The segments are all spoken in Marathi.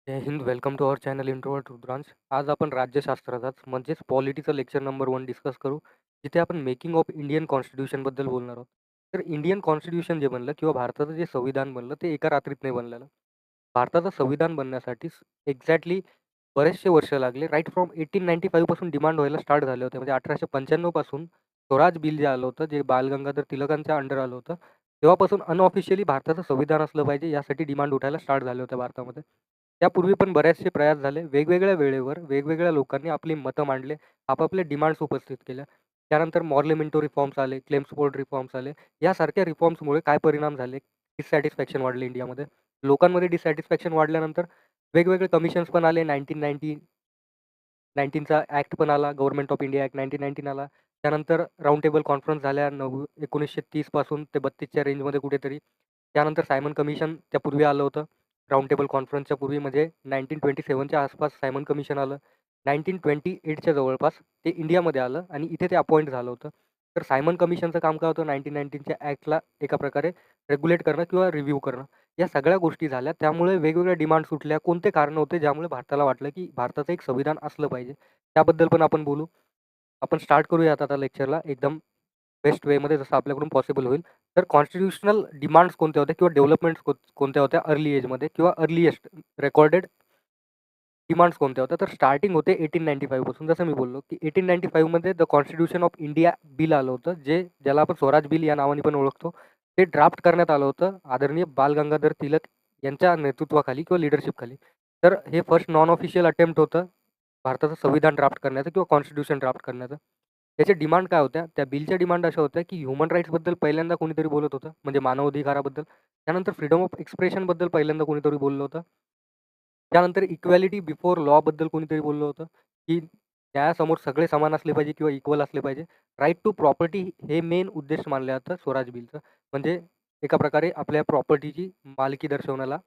जय हिंद. Welcome to our channel introvert Rudransh. आज आपण राज्यशास्त्राचाच म्हणजेच पॉलिटीचा लेक्चर नंबर 1 डिस्कस करू. जिथे आपण मेकिंग ऑफ इंडियन कॉन्स्टिट्यूशनबद्दल बोलणार आहोत. तर इंडियन कॉन्स्टिट्यूशन जे बनलं किंवा भारताचं जे संविधान बनलं ते एका रात्रीत नाही बनलेलं. भारताचं संविधान बनण्यासाठी एक्झॅक्टली बरेचसे वर्ष लागले. राइट फ्रॉम 1895 पासून डिमांड व्हायला स्टार्ट झाले होते. म्हणजे 1895 पासून स्वराज बिल जे आलं होतं, जे बालगंगाधर टिळकांच्या अंडर आलं होतं, तेव्हापासून अनऑफिशियली भारताचं संविधान असलं पाहिजे यासाठी डिमांड उठायला स्टार्ट झाले होते भारतामध्ये. त्यापूर्वी पण बरेचसे प्रयास झाले. वेगवेगळ्या वेळेवर वेगवेगळ्या लोकांनी आपली मतं मांडले, आपापले डिमांड्स उपस्थित केल्या. त्यानंतर मॉर्लेमेंटो रिफॉर्म्स आले, क्लेम्स बोर्ड रिफॉर्म्स आले. यासारख्या रिफॉर्म्समुळे काय परिणाम झाले? डिससॅटिस्फॅक्शन वाढले इंडियामध्ये. लोकांमध्ये डिससॅटिस्फॅक्शन वाढल्यानंतर वेगवेगळे कमिशन्स पण आले. 1919चा ॲक्ट पण आला. गव्हर्नमेंट ऑफ इंडिया ॲक्ट 1919 आला. त्यानंतर राउंड टेबल कॉन्फरन्स झाल्या 1930 पासून ते 32च्या रेंजमध्ये कुठेतरी. त्यानंतर सायमन कमिशन त्यापूर्वी आलं होतं. राउंड टेबल कॉन्फरन्सच्या पूर्वी म्हणजे 1927च्या आसपास सायमन कमिशन आलं. 1928च्या जवळपास ते इंडियामध्ये आलं आणि इथे ते अपॉइंट झालं होतं. तर सायमन कमिशनचं काम काय होतं? 1919च्या ॲक्टला एका प्रकारे रेग्युलेट करणं किंवा रिव्ह्यू करणं. या सगळ्या गोष्टी झाल्या. त्यामुळे वेगवेगळ्या डिमांड्स उठल्या. कोणते कारणं होते ज्यामुळे भारताला वाटलं, की भारताचं एक संविधान असलं पाहिजे. त्याबद्दल पण आपण बोलू. आपण स्टार्ट करूयात आता लेक्चरला एकदम बेस्ट वेमध्ये जसं आपल्याकडून पॉसिबल होईल. तर कॉन्स्टिट्यूशनल डिमांड्स कोणत्या होत्या किंवा डेव्हलपमेंट्स कोणत्या होत्या अर्ली एजमध्ये किंवा अर्लीएस्ट रेकॉर्डेड डिमांड्स कोणत्या होत्या? तर स्टार्टिंग होते 1895 पासून. जसं मी बोललो, की 1895 मध्ये the constitution of India bill आलं होतं, ज्याला आपण स्वराज बिल या नावाने पण ओळखतो. ते ड्राफ्ट करण्यात आलं होतं आदरणीय बाल गंगाधर टिळक यांच्या नेतृत्वाखाली किंवा लीडरशिपखाली. तर हे फर्स्ट नॉन ऑफिशियल अटेम्प्ट होतं भारताचं संविधान ड्राफ्ट करण्याचं किंवा कॉन्स्टिट्यूशन ड्राफ्ट करण्याचं. त्याच्या डिमांड काय होत्या? त्या बिलच्या डिमांड अशा होत्या, की ह्युमन राईट्सबद्दल पहिल्यांदा कोणीतरी बोलत होतं, म्हणजे मानवाधिकाराबद्दल. त्यानंतर फ्रीडम ऑफ एक्सप्रेशनबद्दल पहिल्यांदा कोणीतरी बोललं होतं. त्यानंतर इक्वॅलिटी बिफोर लॉबद्दल कोणीतरी बोललं होतं, की न्यायासमोर सगळे समान असले पाहिजे किंवा इक्वल असले पाहिजे. राईट टू प्रॉपर्टी हे मेन उद्देश मानलं जातं स्वराज बिलचं. म्हणजे एका प्रकारे आपल्या प्रॉपर्टीची मालकी दर्शवण्याला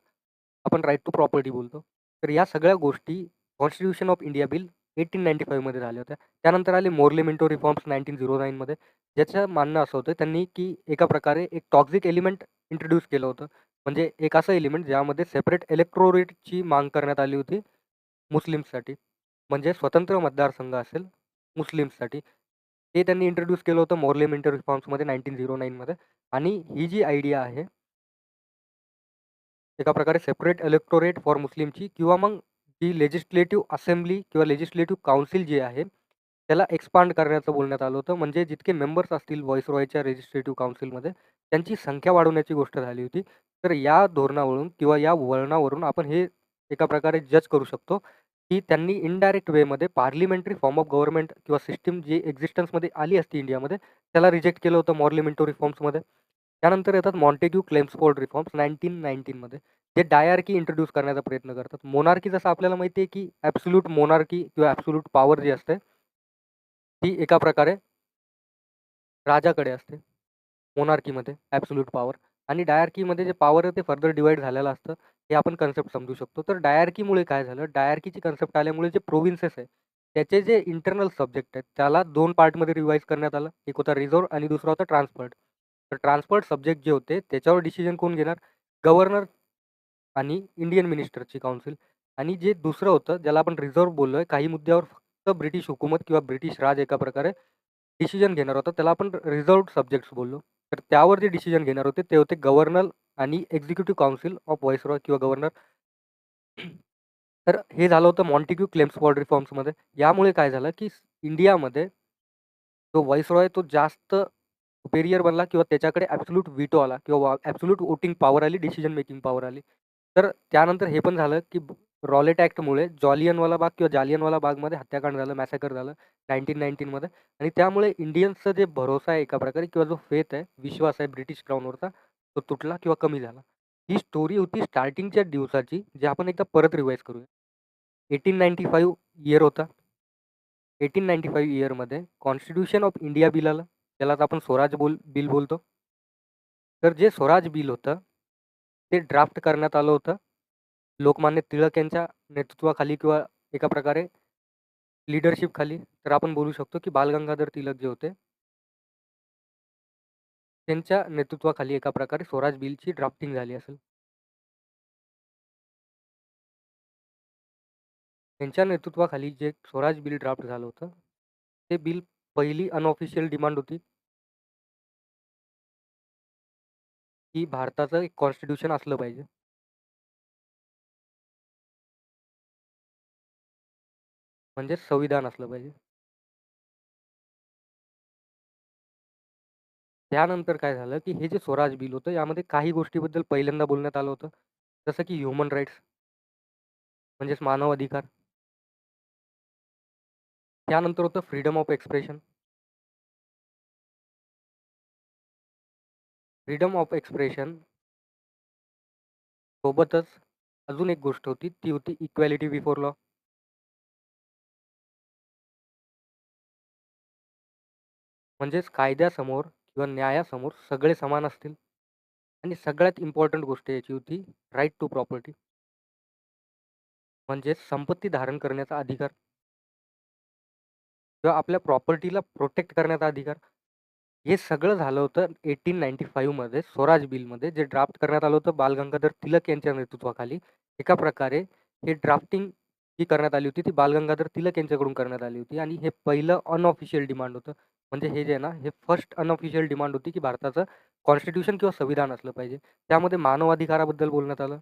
आपण राईट टू प्रॉपर्टी बोलतो. तर या सगळ्या गोष्टी कॉन्स्टिट्यूशन ऑफ इंडिया बिल 1895 मध्ये झाल्या होत्या. त्यानंतर आले मोर्ले मिंटो रिफॉर्म्स 1909 मध्ये. ज्याचं मानणं असं होतं त्यांनी, की एका प्रकारे एक टॉक्सिक एलिमेंट इंट्रोड्यूस केलं होतं. म्हणजे एक असं एलिमेंट ज्यामध्ये सेपरेट इलेक्टोरेटची माग करण्यात आली होती मुस्लिम्ससाठी. म्हणजे स्वतंत्र मतदारसंघ असेल मुस्लिम्ससाठी. ते त्यांनी इंट्रोड्यूस केलं होतं मोर्ले मिंटो रिफॉर्म्समध्ये 1909 मध्ये. आणि ही जी आयडिया आहे एका प्रकारे सेपरेट इलेक्टोरेट फॉर मुस्लिमची किंवा मग जी लेजिस्लेटिव्ह असेंब्ली किंवा लेजिस्लेटिव्ह काउन्सिल जी आहे, त्याला एक्सपांड करण्याचं बोलण्यात आलं होतं. म्हणजे जितके मेंबर्स असतील व्हाईसरॉयच्या लेजिस्लेटिव्ह काउन्सिलमध्ये, त्यांची संख्या वाढवण्याची गोष्ट झाली होती. तर या धोरणावरून किंवा या वळणावरून आपण हे एका प्रकारे जज करू शकतो, की त्यांनी इनडायरेक्ट वेमध्ये पार्लिमेंटरी फॉर्म ऑफ गव्हर्नमेंट किंवा सिस्टम जी एक्झिस्टन्समध्ये आली असती इंडियामध्ये, त्याला रिजेक्ट केलं होतं मॉर्लिमेंटो रिफॉर्म्समध्ये. त्यानंतर येतात मॉन्टेग्यू क्लेम्सफोर्ड रिफॉर्म्स 1919 मध्ये. जे डायआर्की इंट्रोड्यूस करण्याचा प्रयत्न करतात. मोनार्की जसं आपल्याला माहिती आहे, की ॲब्सोल्यूट मोनार्की किंवा ॲब्सोल्यूट पॉवर जी असते, ती एका प्रकारे राजाकडे असते. मोनार्कीमध्ये ॲब्सोल्यूट पॉवर आणि डायआर्कीमध्ये जे पॉवर आहे ते फर्दर डिव्हाईड झालेलं असतं. हे आपण कन्सेप्ट समजू शकतो. तर डायआर्कीमुळे काय झालं, डायआर्कीची कन्सेप्ट आल्यामुळे जे प्रोव्हिन्सेस आहे, त्याचे जे इंटरनल सब्जेक्ट आहेत, त्याला 2 पार्टमध्ये रिवाईज करण्यात आलं. एक होता रिझर्व्ह आणि दुसरा होता ट्रान्सफर्ड. तर ट्रान्सफर्ड सब्जेक्ट जे होते, त्याच्यावर डिसिजन कोण घेणार? गव्हर्नर आणि इंडियन मिनिस्टरची काउन्सिल. आणि जे दुसरं होतं, ज्याला आपण रिझर्व्ह बोललोय, काही मुद्द्यावर फक्त ब्रिटिश हुकूमत किंवा ब्रिटिश राज एका प्रकारे डिसिजन घेणार होता. त्याला आपण रिझर्व्ड सब्जेक्ट्स बोललो. तर त्यावर जे डिसिजन घेणार होते, ते होते गव्हर्नर आणि एक्झिक्युटिव्ह काउन्सिल ऑफ व्हाईसरॉय किंवा गव्हर्नर. तर हे झालं होतं मॉन्टेग्यू क्लेम्सफोर्ड रिफॉर्म्समध्ये. यामुळे काय झालं, की इंडियामध्ये जो व्हाईसरॉय तो जास्त सुपेरियर बनला किंवा त्याच्याकडे ॲब्सोल्यूट व्हीटो आला किंवा ॲब्सोल्यूट वोटिंग पॉवर आली, डिसिजन मेकिंग पॉवर आली. तर त्यानंतर हे पण झालं, की रॉलेट ॲक्टमुळे जॉलियनवाला बाग किंवा जालियनवाला बागमध्ये हत्याकांड झालं, मॅसेकर झालं 1919 मध्ये. आणि त्यामुळे इंडियन्सचा जे भरोसा आहे एका प्रकारे किंवा जो फेथ आहे, विश्वास आहे ब्रिटिश क्राऊनवरचा, तो तुटला किंवा कमी झाला. ही स्टोरी होती स्टार्टिंगच्या दिवसाची, जे आपण एकदा परत रिवाईज करूया. 1895 इयर होता. 1895 इयरमध्ये कॉन्स्टिट्यूशन ऑफ इंडिया बिल आलं. त्यालाच आपण स्वराज बिल बोलतो. तर जे स्वराज बिल होतं, ते ड्राफ्ट करण्यात आलं होतं लोकमान्य टिळक यांच्या नेतृत्वाखाली किंवा एका प्रकारे लीडरशिपखाली. तर आपण बोलू शकतो, की बालगंगाधर टिळक जे होते, त्यांच्या नेतृत्वाखाली एका प्रकारे स्वराज बिलची ड्राफ्टिंग झाली असेल. त्यांच्या नेतृत्वाखाली जे स्वराज बिल ड्राफ्ट झालं होतं, ते बिल पहिली अनऑफिशियल डिमांड होती, की भारताचं एक कॉन्स्टिट्यूशन असलं पाहिजे. म्हणजेच संविधान असलं पाहिजे. त्यानंतर काय झालं, की हे जे स्वराज बिल होतं, यामध्ये काही गोष्टीबद्दल पहिल्यांदा बोलण्यात आलं होतं. जसं की ह्युमन राईट्स म्हणजेच मानव अधिकार. त्यानंतर होतं freedom of expression. Freedom of expression सोबतच अजून एक गोष्ट होती, ती होती इक्वॅलिटी बिफोर लॉ. म्हणजेच कायद्यासमोर किंवा न्यायासमोर सगळे समान असतील. आणि सगळ्यात इम्पॉर्टंट गोष्ट याची होती राईट टू प्रॉपर्टी. म्हणजेच संपत्ती धारण करण्याचा अधिकार किंवा आपल्या प्रॉपर्टीला प्रोटेक्ट करण्याचा अधिकार. हे सगळं झालं होतं 1895 मध्ये स्वराज बिलमध्ये, जे ड्राफ्ट करण्यात आलं होतं बालगंगाधर तिलक यांच्या नेतृत्वाखाली. एका प्रकारे हे ड्राफ्टिंग जी करण्यात आली होती, ती बालगंगाधर तिलक यांच्याकडून करण्यात आली होती आणि हे पहिलं अनऑफिशियल डिमांड होतं. म्हणजे हे जे आहे ना, हे फर्स्ट अनऑफिशियल डिमांड होती, की भारताचं कॉन्स्टिट्यूशन किंवा संविधान असलं पाहिजे. त्यामध्ये मानव अधिकाराबद्दल बोलण्यात आलं.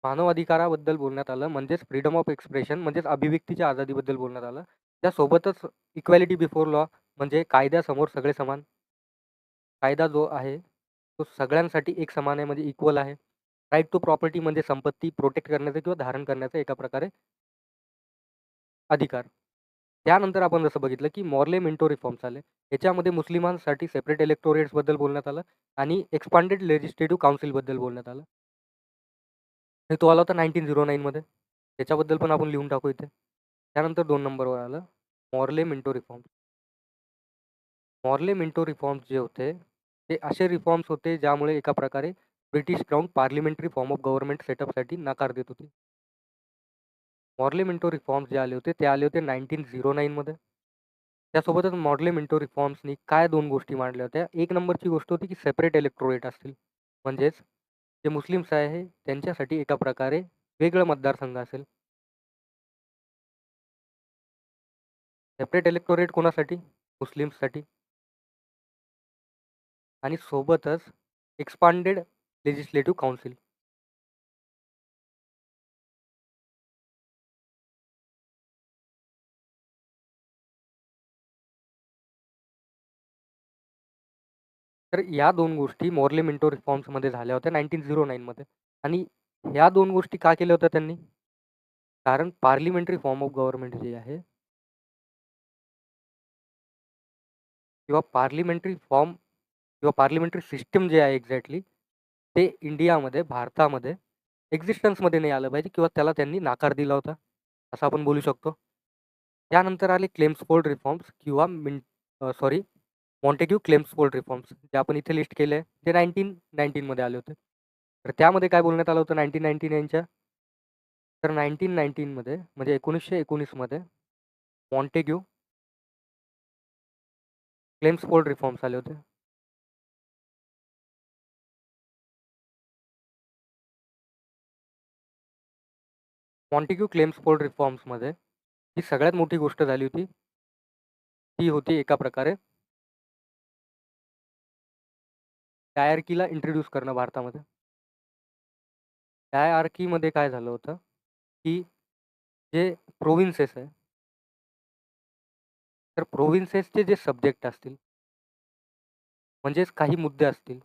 मानव अधिकाराबद्दल बोलण्यात आलं, म्हणजेच फ्रीडम ऑफ एक्सप्रेशन म्हणजेच अभिव्यक्तीच्या आझादीबद्दल बोलण्यात आलं. त्यासोबतच इक्वॅलिटी बिफोर लॉ म्हणजे कायद्यासमोर सगळे समान. कायदा जो आहे, तो सगळ्यांसाठी एक समान आहे म्हणजे इक्वल आहे. राईट टू प्रॉपर्टी म्हणजे संपत्ती प्रोटेक्ट करण्याचा किंवा धारण करण्याचा एका प्रकारे अधिकार. त्यानंतर आपण जसं बघितलं, की मॉर्ले मिंटो रिफॉर्म्स आले. याच्यामध्ये मुस्लिमांसाठी सेपरेट इलेक्टोरेट्सबद्दल बोलण्यात आलं आणि एक्सपांडेड लेजिस्लेटिव्ह काउन्सिलबद्दल बोलण्यात आलं. हे तो आला होता 1909 मध्ये. त्याच्याबद्दल पण आपण लिहून टाकू इथे. त्यानंतर 2 नंबरवर आलं Morley Minto reforms. Morley Minto reforms जे होते, ते असे रिफॉर्म्स होते ज्यामुळे एका प्रकारे British Crown parliamentary form of government सेटअपसाठी नकार देत होती. मॉर्ले मिंटो रिफॉर्म्स जे आले होते, ते आले होते 1909 मध्ये. त्यासोबतच मॉर्ले मिंटो रिफॉर्म्सनी काय 2 गोष्टी मांडल्या होत्या. एक नंबरची गोष्ट होती, की सेपरेट इलेक्टोरेट असतील. म्हणजेच जे मुस्लिम्स आहे त्यांच्यासाठी एका प्रकारे वेगळं मतदारसंघ असेल. सेपरेट इलेक्टोरेट कोणासाठी? मुस्लिम्ससाठी. आणि सोबतच एक्सपांडेड लेजिस्लेटिव्ह काउन्सिल. तर या 2 गोष्टी मॉर्ले मिंटो रिफॉर्म्समध्ये झाल्या होत्या 1909 मध्ये. आणि ह्या 2 गोष्टी का केल्या होत्या त्यांनी? कारण पार्लिमेंटरी फॉर्म ऑफ गव्हर्नमेंट जे आहे किंवा पार्लिमेंटरी फॉर्म किंवा पार्लिमेंटरी सिस्टम जे आहे एक्झॅक्टली, ते इंडियामध्ये, भारतामध्ये एक्झिस्टन्समध्ये नाही आलं पाहिजे किंवा त्याला त्यांनी नकार दिला होता, असं आपण बोलू शकतो. त्यानंतर आले क्लेम्सफोर्ड रिफॉर्म्स किंवा सॉरी मॉन्टेग्यू क्लेम्सफोर्ड रिफॉर्म्स, जे आपण इथे लिस्ट केले आहे, ते 1919 मध्ये आले होते. तर त्यामध्ये काय बोलण्यात आलं होतं 1999च्या? तर 1919 मध्ये म्हणजे 1919 मध्ये मॉन्टेग्यू क्लेम्सफोर्ड रिफॉर्म्स आले होते. मॉन्टेग्यू क्लेम्सफोर्ड रिफॉर्म्समध्ये ही सगळ्यात मोठी गोष्ट झाली होती, ती होती एका प्रकारे डायआर्कीला इंट्रोड्यूस करणं भारतामध्ये. डायआर्कीमध्ये काय झालं होतं, की जे प्रोव्हिन्सेस आहे, तर प्रोव्हिन्सेसचे जे सब्जेक्ट असतील, म्हणजेच काही मुद्दे असतील,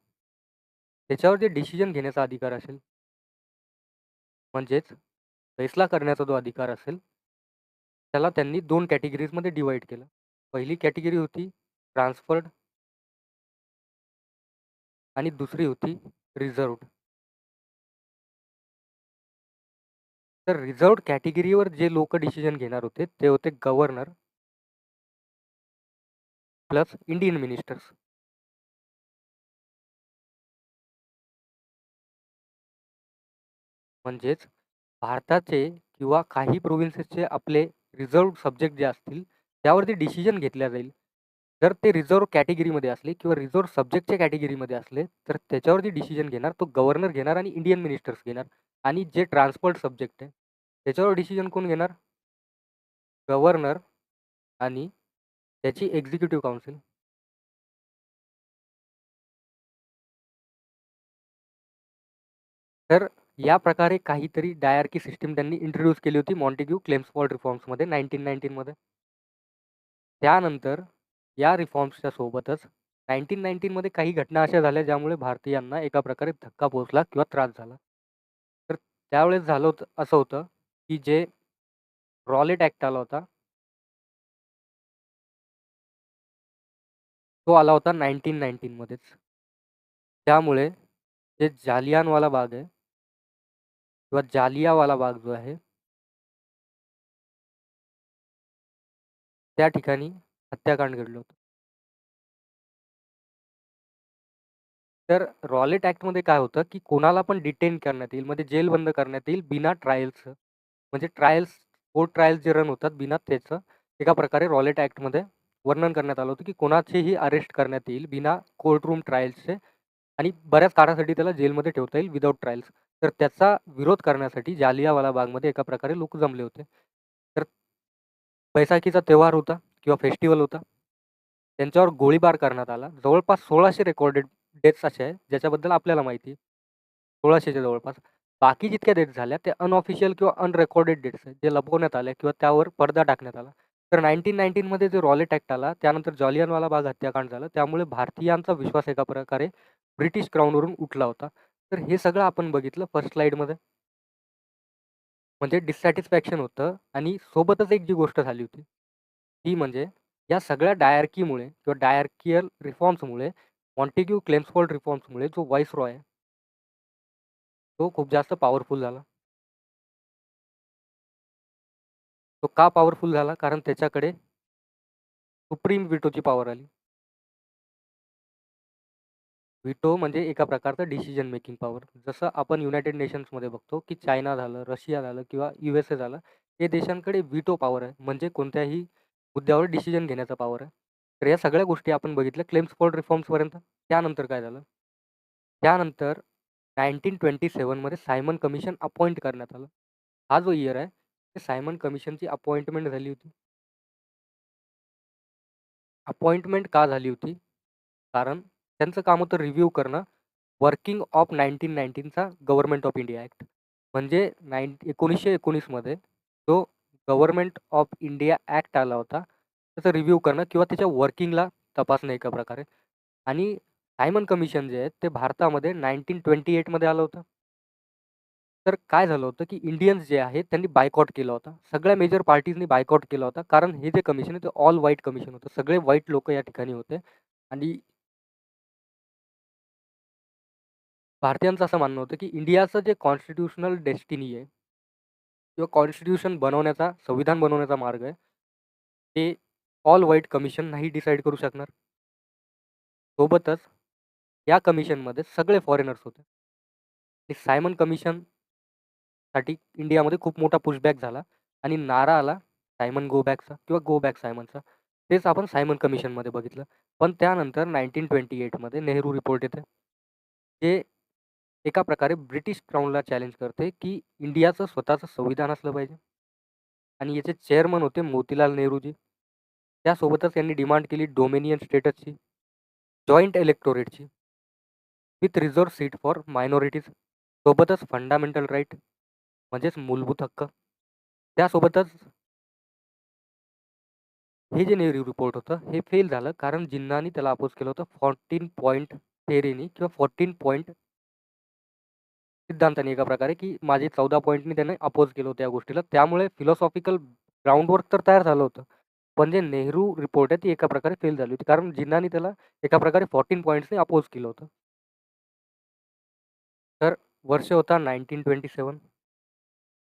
त्याच्यावर जे डिसिजन घेण्याचा अधिकार असेल, म्हणजेच फैसला करण्याचा जो अधिकार असेल, त्याला त्यांनी 2 कॅटेगरीजमध्ये डिव्हाईड केलं. पहिली कॅटेगरी होती ट्रान्सफर्ड आणि दुसरी होती रिझर्व्ड. तर रिझर्व्ड कॅटेगरीवर जे लोक डिसिजन घेणार होते, ते होते गव्हर्नर प्लस इंडियन मिनिस्टर्स. म्हणजेच भारताचे किंवा काही प्रोव्हिन्सेसचे आपले रिझर्व्ड सब्जेक्ट जे असतील, त्यावरती डिसिजन घेतल्या जाईल. जर ते रिझर्व्ह कॅटेगरीमध्ये असले किंवा रिझर्व्ह सब्जेक्टच्या कॅटेगरीमध्ये असले, तर त्याच्यावरती डिसिजन घेणार तो गव्हर्नर घेणार आणि इंडियन मिनिस्टर्स घेणार. आणि जे ट्रान्सपोर्ट सब्जेक्ट आहे, त्याच्यावर डिसिजन कोण घेणार? गव्हर्नर आणि त्याची एक्झिक्युटिव्ह काउन्सिल. तर या प्रकारे काहीतरी डायआर्की सिस्टम त्यांनी इंट्रोड्यूस केली होती मॉन्टेग्यू क्लेम्सफोर्ड रिफॉर्म्समध्ये 1919 मध्ये. त्यानंतर या रिफॉर्म्सच्या सोबतच 1919 मध्ये काही घटना अशा झाल्या ज्यामुळे भारतीयांना एका प्रकारे धक्का पोहोचला किंवा त्रास झाला. तर त्यावेळेस झालं होतं असं होतं की जे रॉलेट ॲक्ट आला होता, तो आला होता 1919 मध्येच. त्यामुळे जे जालियानवाला बाग आहे किंवा जालियावाला बाग जो आहे, त्या ठिकाणी हत्याकांड घडलं होतं. तर रॉलेट ॲक्टमध्ये काय होतं, की कोणाला पण डिटेन करण्यात येईल, म्हणजे जेलबंद करण्यात येईल बिना ट्रायल्सचं. म्हणजे कोर्ट ट्रायल्स जे रन होतात बिना त्याचं एका प्रकारे रॉलेट ॲक्टमध्ये वर्णन करण्यात आलं होतं, की कोणाचेही अरेस्ट करण्यात येईल बिना कोर्ट रूम ट्रायल्सचे आणि बऱ्याच काळासाठी त्याला जेलमध्ये ठेवता येईल विदाऊट ट्रायल्स. तर त्याचा विरोध करण्यासाठी जालियावाला बागमध्ये एका प्रकारे लोक जमले होते. तर बैसाखीचा त्योहार होता किंवा फेस्टिव्हल होता. त्यांच्यावर गोळीबार करण्यात आला. जवळपास 1600 रेकॉर्डेड डेथ्स असे आहेत, ज्याच्याबद्दल आपल्याला माहिती आहे. 1600च्या जवळपास. बाकी जितक्या डेथ्स झाल्या त्या अनऑफिशियल किंवा अनरेकॉर्डेड डेथ्स आहेत, जे लपवण्यात आल्या किंवा त्यावर पडदा टाकण्यात आला. तर 1919 मध्ये जो रॉलेट ॲक्ट आला, त्यानंतर जालियनवाला बाग हत्याकांड झालं. त्यामुळे भारतीयांचा विश्वास एका प्रकारे ब्रिटिश क्राउनवरून उठला होता. तर हे सगळं आपण बघितलं फर्स्ट स्लाईडमध्ये. म्हणजे डिससॅटिस्फॅक्शन होतं आणि सोबतच एक जी गोष्ट झाली होती, ती म्हणजे या सगळ्या डायआर्कीमुळे किंवा डायआर्कियल रिफॉर्म्समुळे, मॉन्टेग्यू क्लेम्सफोर्ड रिफॉर्म्समुळे जो व्हाईसरॉय आहे, तो खूप जास्त पॉवरफुल झाला. तो का पॉवरफुल झाला? कारण त्याच्याकडे सुप्रीम व्हीटोची पॉवर आली. व्हीटो म्हणजे एका प्रकारचं डिसिजन मेकिंग पॉवर. जसं आपण युनायटेड नेशन्समध्ये बघतो, की चायना झालं, रशिया झालं किंवा USA झालं, हे देशांकडे व्हीटो पॉवर आहे. म्हणजे कोणत्याही मुद्द्यावर डिसिजन घेण्याचा पॉवर आहे. तर या सगळ्या गोष्टी आपण बघितल्या क्लेम्सफोर्ड रिफॉर्म्सपर्यंत. त्यानंतर काय झालं? त्यानंतर 1927 मध्ये सायमन कमिशन अपॉइंट करण्यात आलं. हा जो इयर आहे, ते सायमन कमिशनची अपॉइंटमेंट झाली होती. अपॉइंटमेंट का झाली होती? कारण त्यांचं काम होतं रिव्ह्यू करणं वर्किंग ऑफ 1919चा गव्हर्नमेंट ऑफ इंडिया ॲक्ट. म्हणजे 1919 मध्ये जो गव्हर्नमेंट ऑफ इंडिया ॲक्ट आला होता, त्याचं रिव्ह्यू करणं किंवा त्याच्या वर्किंगला तपासणं एका प्रकारे. आणि सायमन कमिशन जे आहे ते भारतामध्ये 1928 मध्ये आलं होतं. तर काय झालं होतं, की इंडियन्स जे आहेत त्यांनी बायकॉट केला होता. सगळ्या मेजर पार्टीजनी बायकॉट केला होता. कारण हे जे कमिशन आहे ते ऑल व्हाईट कमिशन होतं. सगळे व्हाईट लोकं या ठिकाणी होते आणि भारतीयांचं असं मानणं होतं, की इंडियाचं जे कॉन्स्टिट्यूशनल डेस्टिनी आहे किंवा कॉन्स्टिट्यूशन बनवण्याचा, संविधान बनवण्याचा मार्ग आहे, ते ऑल व्हाईट कमिशन नाही डिसाईड करू शकणार. सोबतच या कमिशनमध्ये सगळे फॉरेनर्स होते. आणि सायमन कमिशनसाठी इंडियामध्ये खूप मोठा पुशबॅक झाला आणि नारा आला सायमन गो बॅकचा किंवा गो बॅक सायमनचा. तेच आपण सायमन कमिशनमध्ये बघितलं. पण त्यानंतर 1928 मध्ये नेहरू रिपोर्ट येते. जे एका प्रकारे ब्रिटिश क्राउनला चॅलेंज करते, की इंडियाचं स्वतःचं संविधान असलं पाहिजे आणि याचे चेअरमन होते मोतीलाल नेहरूजी. त्यासोबतच त्यांनी डिमांड केली डोमेनियन स्टेटसची, जॉइंट इलेक्टोरेटची with reserve seat for minorities. सोबतच फंडामेंटल राईट म्हणजेच मूलभूत हक्क. त्यासोबतच हे जे नेहरू रिपोर्ट होतं, हे फेल झालं कारण जिन्नानी त्याला अपोज केलं होतं 14 पॉइंट थेअरीनी किंवा 14 पॉइंट सिद्धांताने एका प्रकारे, की माझे 14 पॉइंटनी त्याने अपोज केलं होतं या गोष्टीला. त्यामुळे फिलॉसॉफिकल ग्राउंडवर्क तर तयार झालं होतं. पण जे नेहरू रिपोर्ट आहे ती एका प्रकारे फेल झाली होती. कारण जिन्नानी त्याला एका प्रकारे 14 पॉइंट्सनी अपोज केलं होतं. तर वर्ष होता 1927.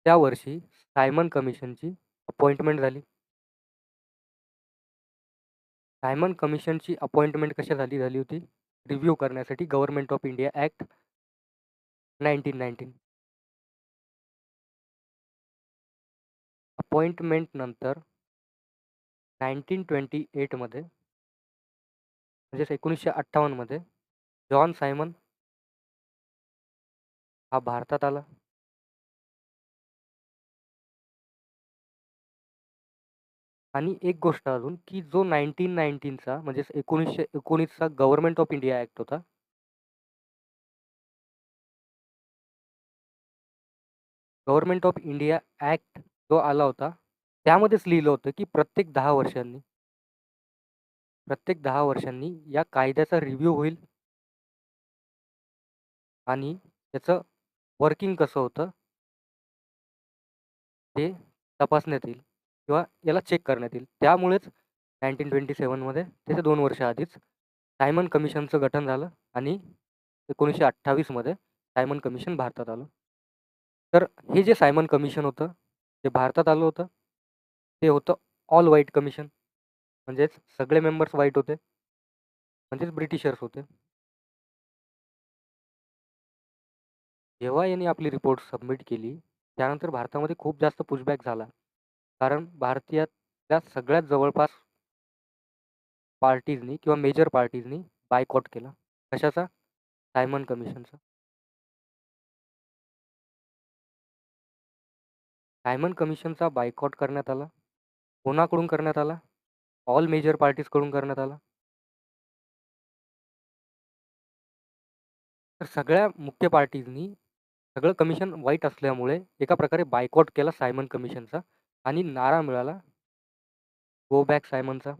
त्या वर्षी सायमन कमिशनची अपॉइंटमेंट झाली. सायमन कमिशनची अपॉइंटमेंट कशासाठी झाली होती? रिव्ह्यू करण्यासाठी government of India act 1919. Appointment नंतर 1928 मध्ये म्हणजेच 1958 मध्ये जॉन सायमन हा भारतात आला. आणि एक गोष्ट अजून, की जो 1919चा म्हणजे 1919चा गव्हर्नमेंट ऑफ इंडिया ॲक्ट होता. गव्हर्नमेंट ऑफ इंडिया ॲक्ट जो आला होता, त्यामध्येच लिहिलं होतं, की प्रत्येक 10 वर्षांनी या कायद्याचा रिव्ह्यू होईल आणि त्याचं वर्किंग कसं होतं ते तपासण्यात येईल किंवा याला चेक करण्यात येईल. त्यामुळेच 1927 मध्ये त्याच्या 2 वर्ष आधीच सायमन कमिशनचं गठन झालं आणि 1928 मध्ये सायमन कमिशन भारतात आलं. तर हे जे सायमन कमिशन होतं, जे भारतात आलं होतं, ते होतं ऑल व्हाईट कमिशन. म्हणजेच सगळे मेंबर्स व्हाईट होते. म्हणजेच ब्रिटिशर्स होते. जेव्हा यांनी आपली रिपोर्ट सबमिट केली, त्यानंतर भारतामध्ये खूप जास्त पुशबॅक झाला. कारण भारतीयातल्या सगळ्यात जवळपास पार्टीजनी किंवा मेजर पार्टीजनी बायकॉट केला. कशाचा? सायमन कमिशनचा. सायमन कमिशनचा बायकॉट करण्यात आला. कोणाकडून करण्यात आला? ऑल मेजर पार्टीजकडून करण्यात आला. तर सगळ्या मुख्य पार्टीजनी सगळं कमिशन वाईट असल्यामुळे एका प्रकारे बायकॉट केला सायमन कमिशनचा आणि नारा मिळाला गो बॅक सायमनचा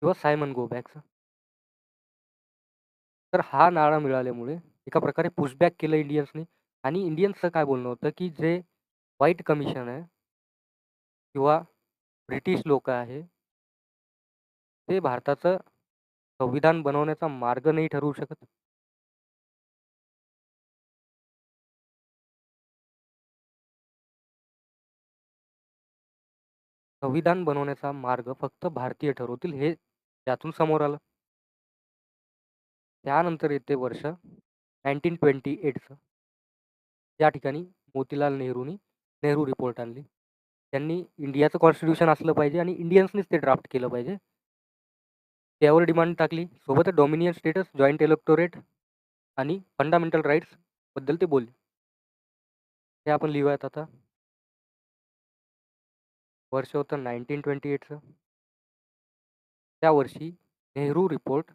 किंवा सायमन गो बॅकचा. तर हा नारा मिळाल्यामुळे एका प्रकारे पुशबॅक केलं इंडियन्सनी आणि इंडियन्सचं काय बोलणं होतं, की जे व्हाईट कमिशन आहे किंवा ब्रिटिश लोकं आहे, ते भारताचं संविधान बनवण्याचा मार्ग नाही ठरवू शकत. संविधान बनवण्याचा मार्ग फक्त भारतीय ठरवतील हे त्यातून समोर आलं. त्यानंतर येते वर्ष 1928चं. या ठिकाणी मोतीलाल नेहरूंनी नेहरू रिपोर्ट आणली. त्यांनी इंडियाचं कॉन्स्टिट्यूशन असलं पाहिजे आणि इंडियन्सनीच ते ड्राफ्ट केलं पाहिजे. त्यावर डिमांड टाकली. सोबतच डॉमिनियन स्टेटस, जॉइंट इलेक्टोरेट आणि फंडामेंटल राईट्स बद्दल ते बोलले. हे आपण लिहूयात आता. वर्ष होतं 1928चं. त्या वर्षी नेहरू रिपोर्ट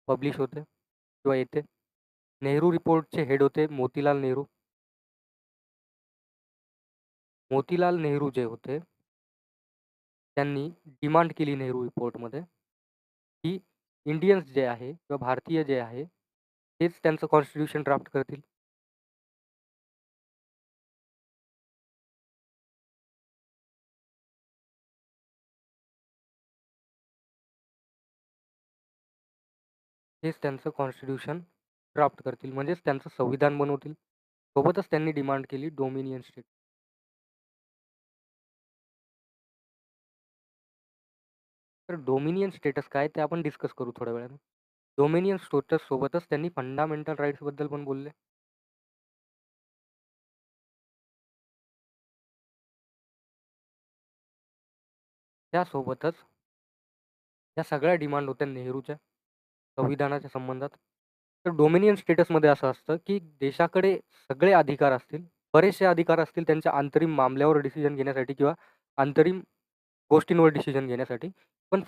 पब्लिश होते किंवा येते. नेहरू रिपोर्टचे हेड होते मोतीलाल नेहरू. मोतीलाल नेहरू जे होते, त्यांनी डिमांड केली नेहरू रिपोर्टमध्ये, की इंडियन्स जे आहे किंवा भारतीय जे आहे, तेच त्यांचं कॉन्स्टिट्यूशन ड्राफ्ट करतील. तेच त्यांचं कॉन्स्टिट्यूशन ड्राफ्ट करतील म्हणजेच त्यांचं संविधान बनवतील. सोबतच त्यांनी डिमांड केली डोमिनियन स्टेट. तर डोमिनियन स्टेटस काय ते आपण डिस्कस करू थोड्या वेळाने. डोमिनियन स्टेटस सोबतच त्यांनी फंडामेंटल राईट्सबद्दल पण बोलले. त्यासोबतच या सगळ्या डिमांड होत्या नेहरूच्या संविधानाच्या संबंधात. तर डोमिनियन स्टेटसमध्ये असं असतं, की देशाकडे सगळे अधिकार असतील, बरेचसे अधिकार असतील त्यांच्या अंतरिम मामल्यावर डिसिजन घेण्यासाठी किंवा अंतरिम गोष्टींवर डिसिजन घेण्यासाठी. पण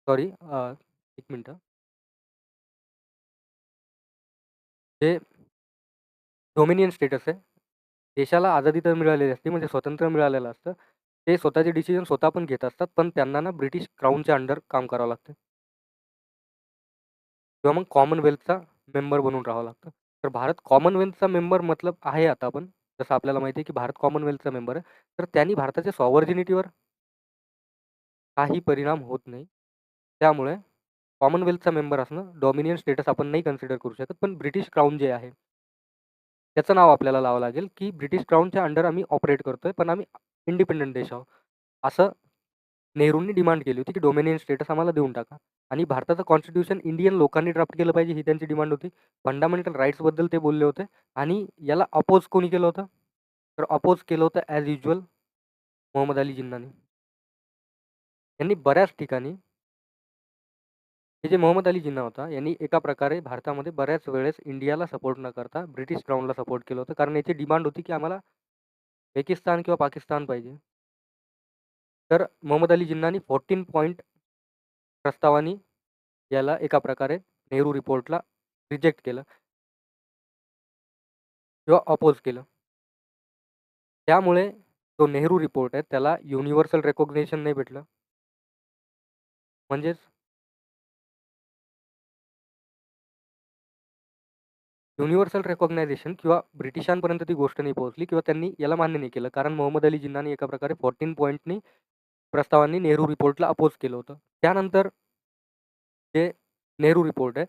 सॉरी 1 मिनिटं. जे डोमिनियन स्टेटस आहे, देशाला आझादी तर मिळालेली असते म्हणजे स्वातंत्र्य मिळालेलं असतं. ते स्वतःचे डिसिजन स्वतः पण घेत असतात, पण त्यांना ना ब्रिटिश क्राउनच्या अंडर काम करावं लागतं किंवा मग कॉमनवेल्थचा मेंबर बनून राहावं लागतं. तर भारत कॉमनवेल्थचा मेंबर मतलब आहे आता पण, जसं आपल्याला माहिती आहे, की भारत कॉमनवेल्थचा मेंबर आहे. तर त्यांनी भारताच्या सॉव्हर्जिनिटीवर काही परिणाम होत नाही. त्यामुळे कॉमनवेल्थचा मेंबर असणं डॉमिनियन स्टेटस आपण नाही कन्सिडर करू शकत. पण ब्रिटिश क्राउन जे आहे, त्याचं नाव आपल्याला लावावं लागेल, की ब्रिटिश क्राउनच्या अंडर आम्ही ऑपरेट करतोय, पण आम्ही इंडिपेंडंट देश आहोत. असं नेहरूंनी डिमांड केली होती, की डोमिनियन स्टेटस आम्हाला देऊन टाका. आणि भारताचं कॉन्स्टिट्यूशन इंडियन लोकांनी ड्राफ्ट केलं पाहिजे ही त्यांची डिमांड होती. फंडामेंटल राईट्सबद्दल ते बोलले होते आणि याला अपोज कोणी केलं होतं? तर अपोज केलं होतं ॲज युजुअल मोहम्मद अली जिन्नानी. यांनी बऱ्याच ठिकाणी हे जे मोहम्मद अली जिन्ना होता, यांनी एका प्रकारे भारतामध्ये बऱ्याच वेळेस इंडियाला सपोर्ट न करता ब्रिटिश क्राउनला सपोर्ट केलं होतं. कारण याची डिमांड होती, की आम्हाला पाकिस्तान किंवा पाकिस्तान पाहिजे. तर मोहम्मद अली जिन्नानी 14 पॉइंट प्रस्तावाने याला एका प्रकारे नेहरू रिपोर्टला रिजेक्ट केलं किंवा अपोज केलं. त्यामुळे तो नेहरू रिपोर्ट आहे त्याला युनिव्हर्सल रिकॉग्निशन नाही भेटलं. म्हणजेच युनिव्हर्सल रिकॉग्नायझेशन किंवा ब्रिटिशांपर्यंत ती गोष्ट नाही पोहोचली किंवा त्यांनी याला मान्य नाही केलं. कारण मोहम्मद अली जिन्नानी एका प्रकारे 14 पॉइंटनी प्रस्तावांनी नेहरू रिपोर्टला अपोज केलं होतं. त्यानंतर जे नेहरू रिपोर्ट आहे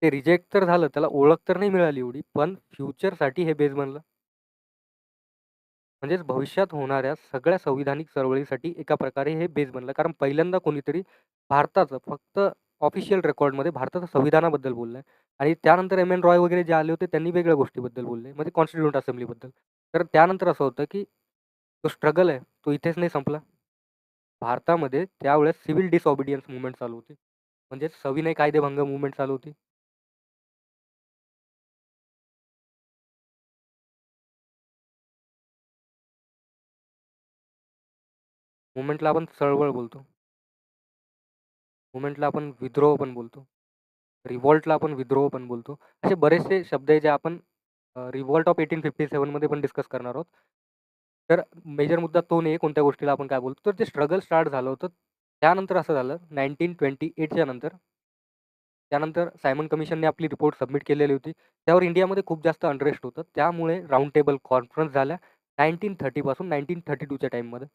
ते रिजेक्ट तर झालं, त्याला ओळख तर नाही मिळाली एवढी, पण फ्युचरसाठी हे बेस बनलं. म्हणजेच भविष्यात होणाऱ्या सगळ्या संविधानिक चळवळीसाठी एका प्रकारे हे बेस बनलं. कारण पहिल्यांदा कोणीतरी भारताचं फक्त ऑफिशियल रेकॉर्डमध्ये भारताच्या संविधानाबद्दल बोललंय आणि त्यानंतर एम.एन. रॉय वगैरे जे आले होते त्यांनी वेगळ्या गोष्टीबद्दल बोलले, म्हणजे कॉन्स्टिट्यूंट असेंब्लीबद्दल. तर त्यानंतर असं होतं, की तो स्ट्रगल आहे, तो इथेच नाही संपला. भारतामध्ये त्यावेळेस सिव्हिल डिसओबिडियन्स मूव्हमेंट चालू होती. म्हणजे सविनय कायदेभंग मूव्हमेंट चालू होती. मूव्हमेंटला आपण चळवळ बोलतो. मूव्हमेंटला आपण विद्रोह पण बोलतो. रिव्हॉल्टला आपण विद्रोह पण बोलतो. असे बरेचसे शब्द आहे जे आपण रिव्हॉल्ट ऑफ 1857 मध्ये पण डिस्कस करणार आहोत. तर मेजर मुद्दा तो नाही आहे कोणत्या गोष्टीला आपण काय बोलतो. तर ते स्ट्रगल स्टार्ट झालं होतं. त्यानंतर असं झालं 1928च्या नंतर त्यानंतर सायमन कमिशनने आपली रिपोर्ट सबमिट केलेली होती. त्यावर इंडियामध्ये खूप जास्त अनरेस्ट होतं. त्यामुळे राउंड टेबल कॉन्फरन्स झाल्या 1930 पासून 1932च्या टाईममध्ये.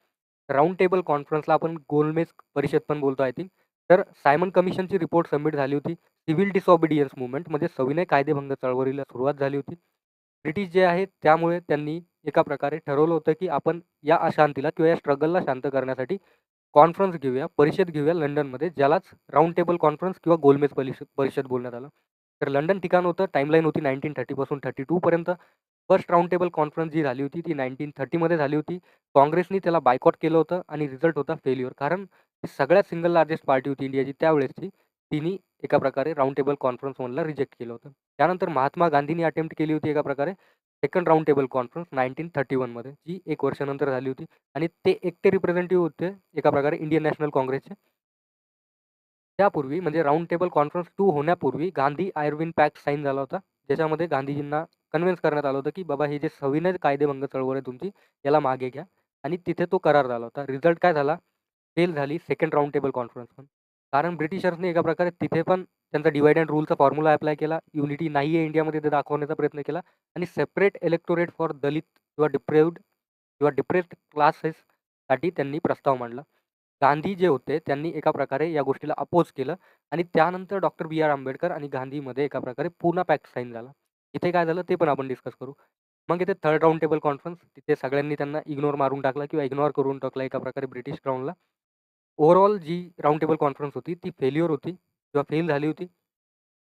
राउंड टेबल कॉन्फरन्सला आपण गोलमेज परिषद पण बोलतो आय थिंक. तर सायमन कमिशनची रिपोर्ट सबमिट झाली होती. सिव्हिल डिसओबिडियन्स मूव्हमेंट म्हणजे सविनय कायदेभंग चळवळीला सुरुवात झाली होती. ब्रिटिश जे आहेत त्यामुळे त्यांनी एका प्रकारे ठरवलं होतं, की आपण या अशांतीला किंवा या स्ट्रगलला शांत करण्यासाठी कॉन्फरन्स घेऊया, परिषद घेऊया लंडनमध्ये, ज्यालाच राउंड टेबल कॉन्फरन्स किंवा गोलमेज परिषद बोलण्यात आलं. तर लंडन ठिकाण होतं. टाईमलाईन होती 1930 पासून 32 पर्यंत. फर्स्ट राउंड टेबल कॉन्फरन्स जी झाली होती ती 1930 मध्ये झाली होती. काँग्रेसनी त्याला बायकॉट केलं होतं आणि रिझल्ट होता फेल्युअर. कारण ती सगळ्यात सिंगल लार्जेस्ट पार्टी होती इंडियाची त्यावेळेसची. तिने एका प्रकारे राउंड टेबल कॉन्फरन्स मधला रिजेक्ट केलं होतं. त्यानंतर महात्मा गांधींनी अटेम्प्ट केली होती एका प्रकारे सेकंड राउंड टेबल कॉन्फरन्स 1931 मध्ये, जी 1 वर्षानंतर झाली होती आणि ते एकटे रिप्रेझेंटेटिव्ह होते एका प्रकारे इंडियन नॅशनल काँग्रेसचे. त्यापूर्वी म्हणजे राउंड टेबल कॉन्फरन्स 2 होण्यापूर्वी गांधी आयर्विन पॅक्ट साइन झाला होता. ज्याच्यामध्ये गांधीजींना कन्व्हिन्स करण्यात आलं होतं, की बाबा हे जे सविनय कायदेभंग चळवळ आहे तुमची, याला मागे घ्या आणि तिथे तो करार झाला होता. रिझल्ट काय झाला? फेल झाली सेकंड राउंड टेबल कॉन्फरन्स पण. कारण ब्रिटिशर्सनी एका प्रकारे तिथे पण त्यांचा डिव्हाइड अँड रूलचा फॉर्म्युला अप्लाय केला. युनिटी नाही आहे इंडियामध्ये ते दाखवण्याचा प्रयत्न केला आणि सेपरेट इलेक्टोरेट फॉर दलित किंवा डिप्रेव्ड किंवा डिप्रेस्ड क्लासेससाठी त्यांनी प्रस्ताव मांडला. गांधी जे होते त्यांनी एका प्रकारे या गोष्टीला अपोज केलं आणि त्यानंतर डॉक्टर बी आर आंबेडकर आणि गांधीमध्ये एका प्रकारे पुन्हा पॅक्ट साइन झाला. इथे काय झालं ते पण आपण डिस्कस करू. मग इथे थर्ड राउंड टेबल कॉन्फरन्स, तिथे सगळ्यांनी त्यांना इग्नोर मारून टाकला किंवा इग्नोर करून टाकला एका प्रकारे ब्रिटिश क्राऊनला. ओव्हरऑल जी राउंड टेबल कॉन्फरन्स होती ती फेल्युअर होती किंवा फेल झाली होती.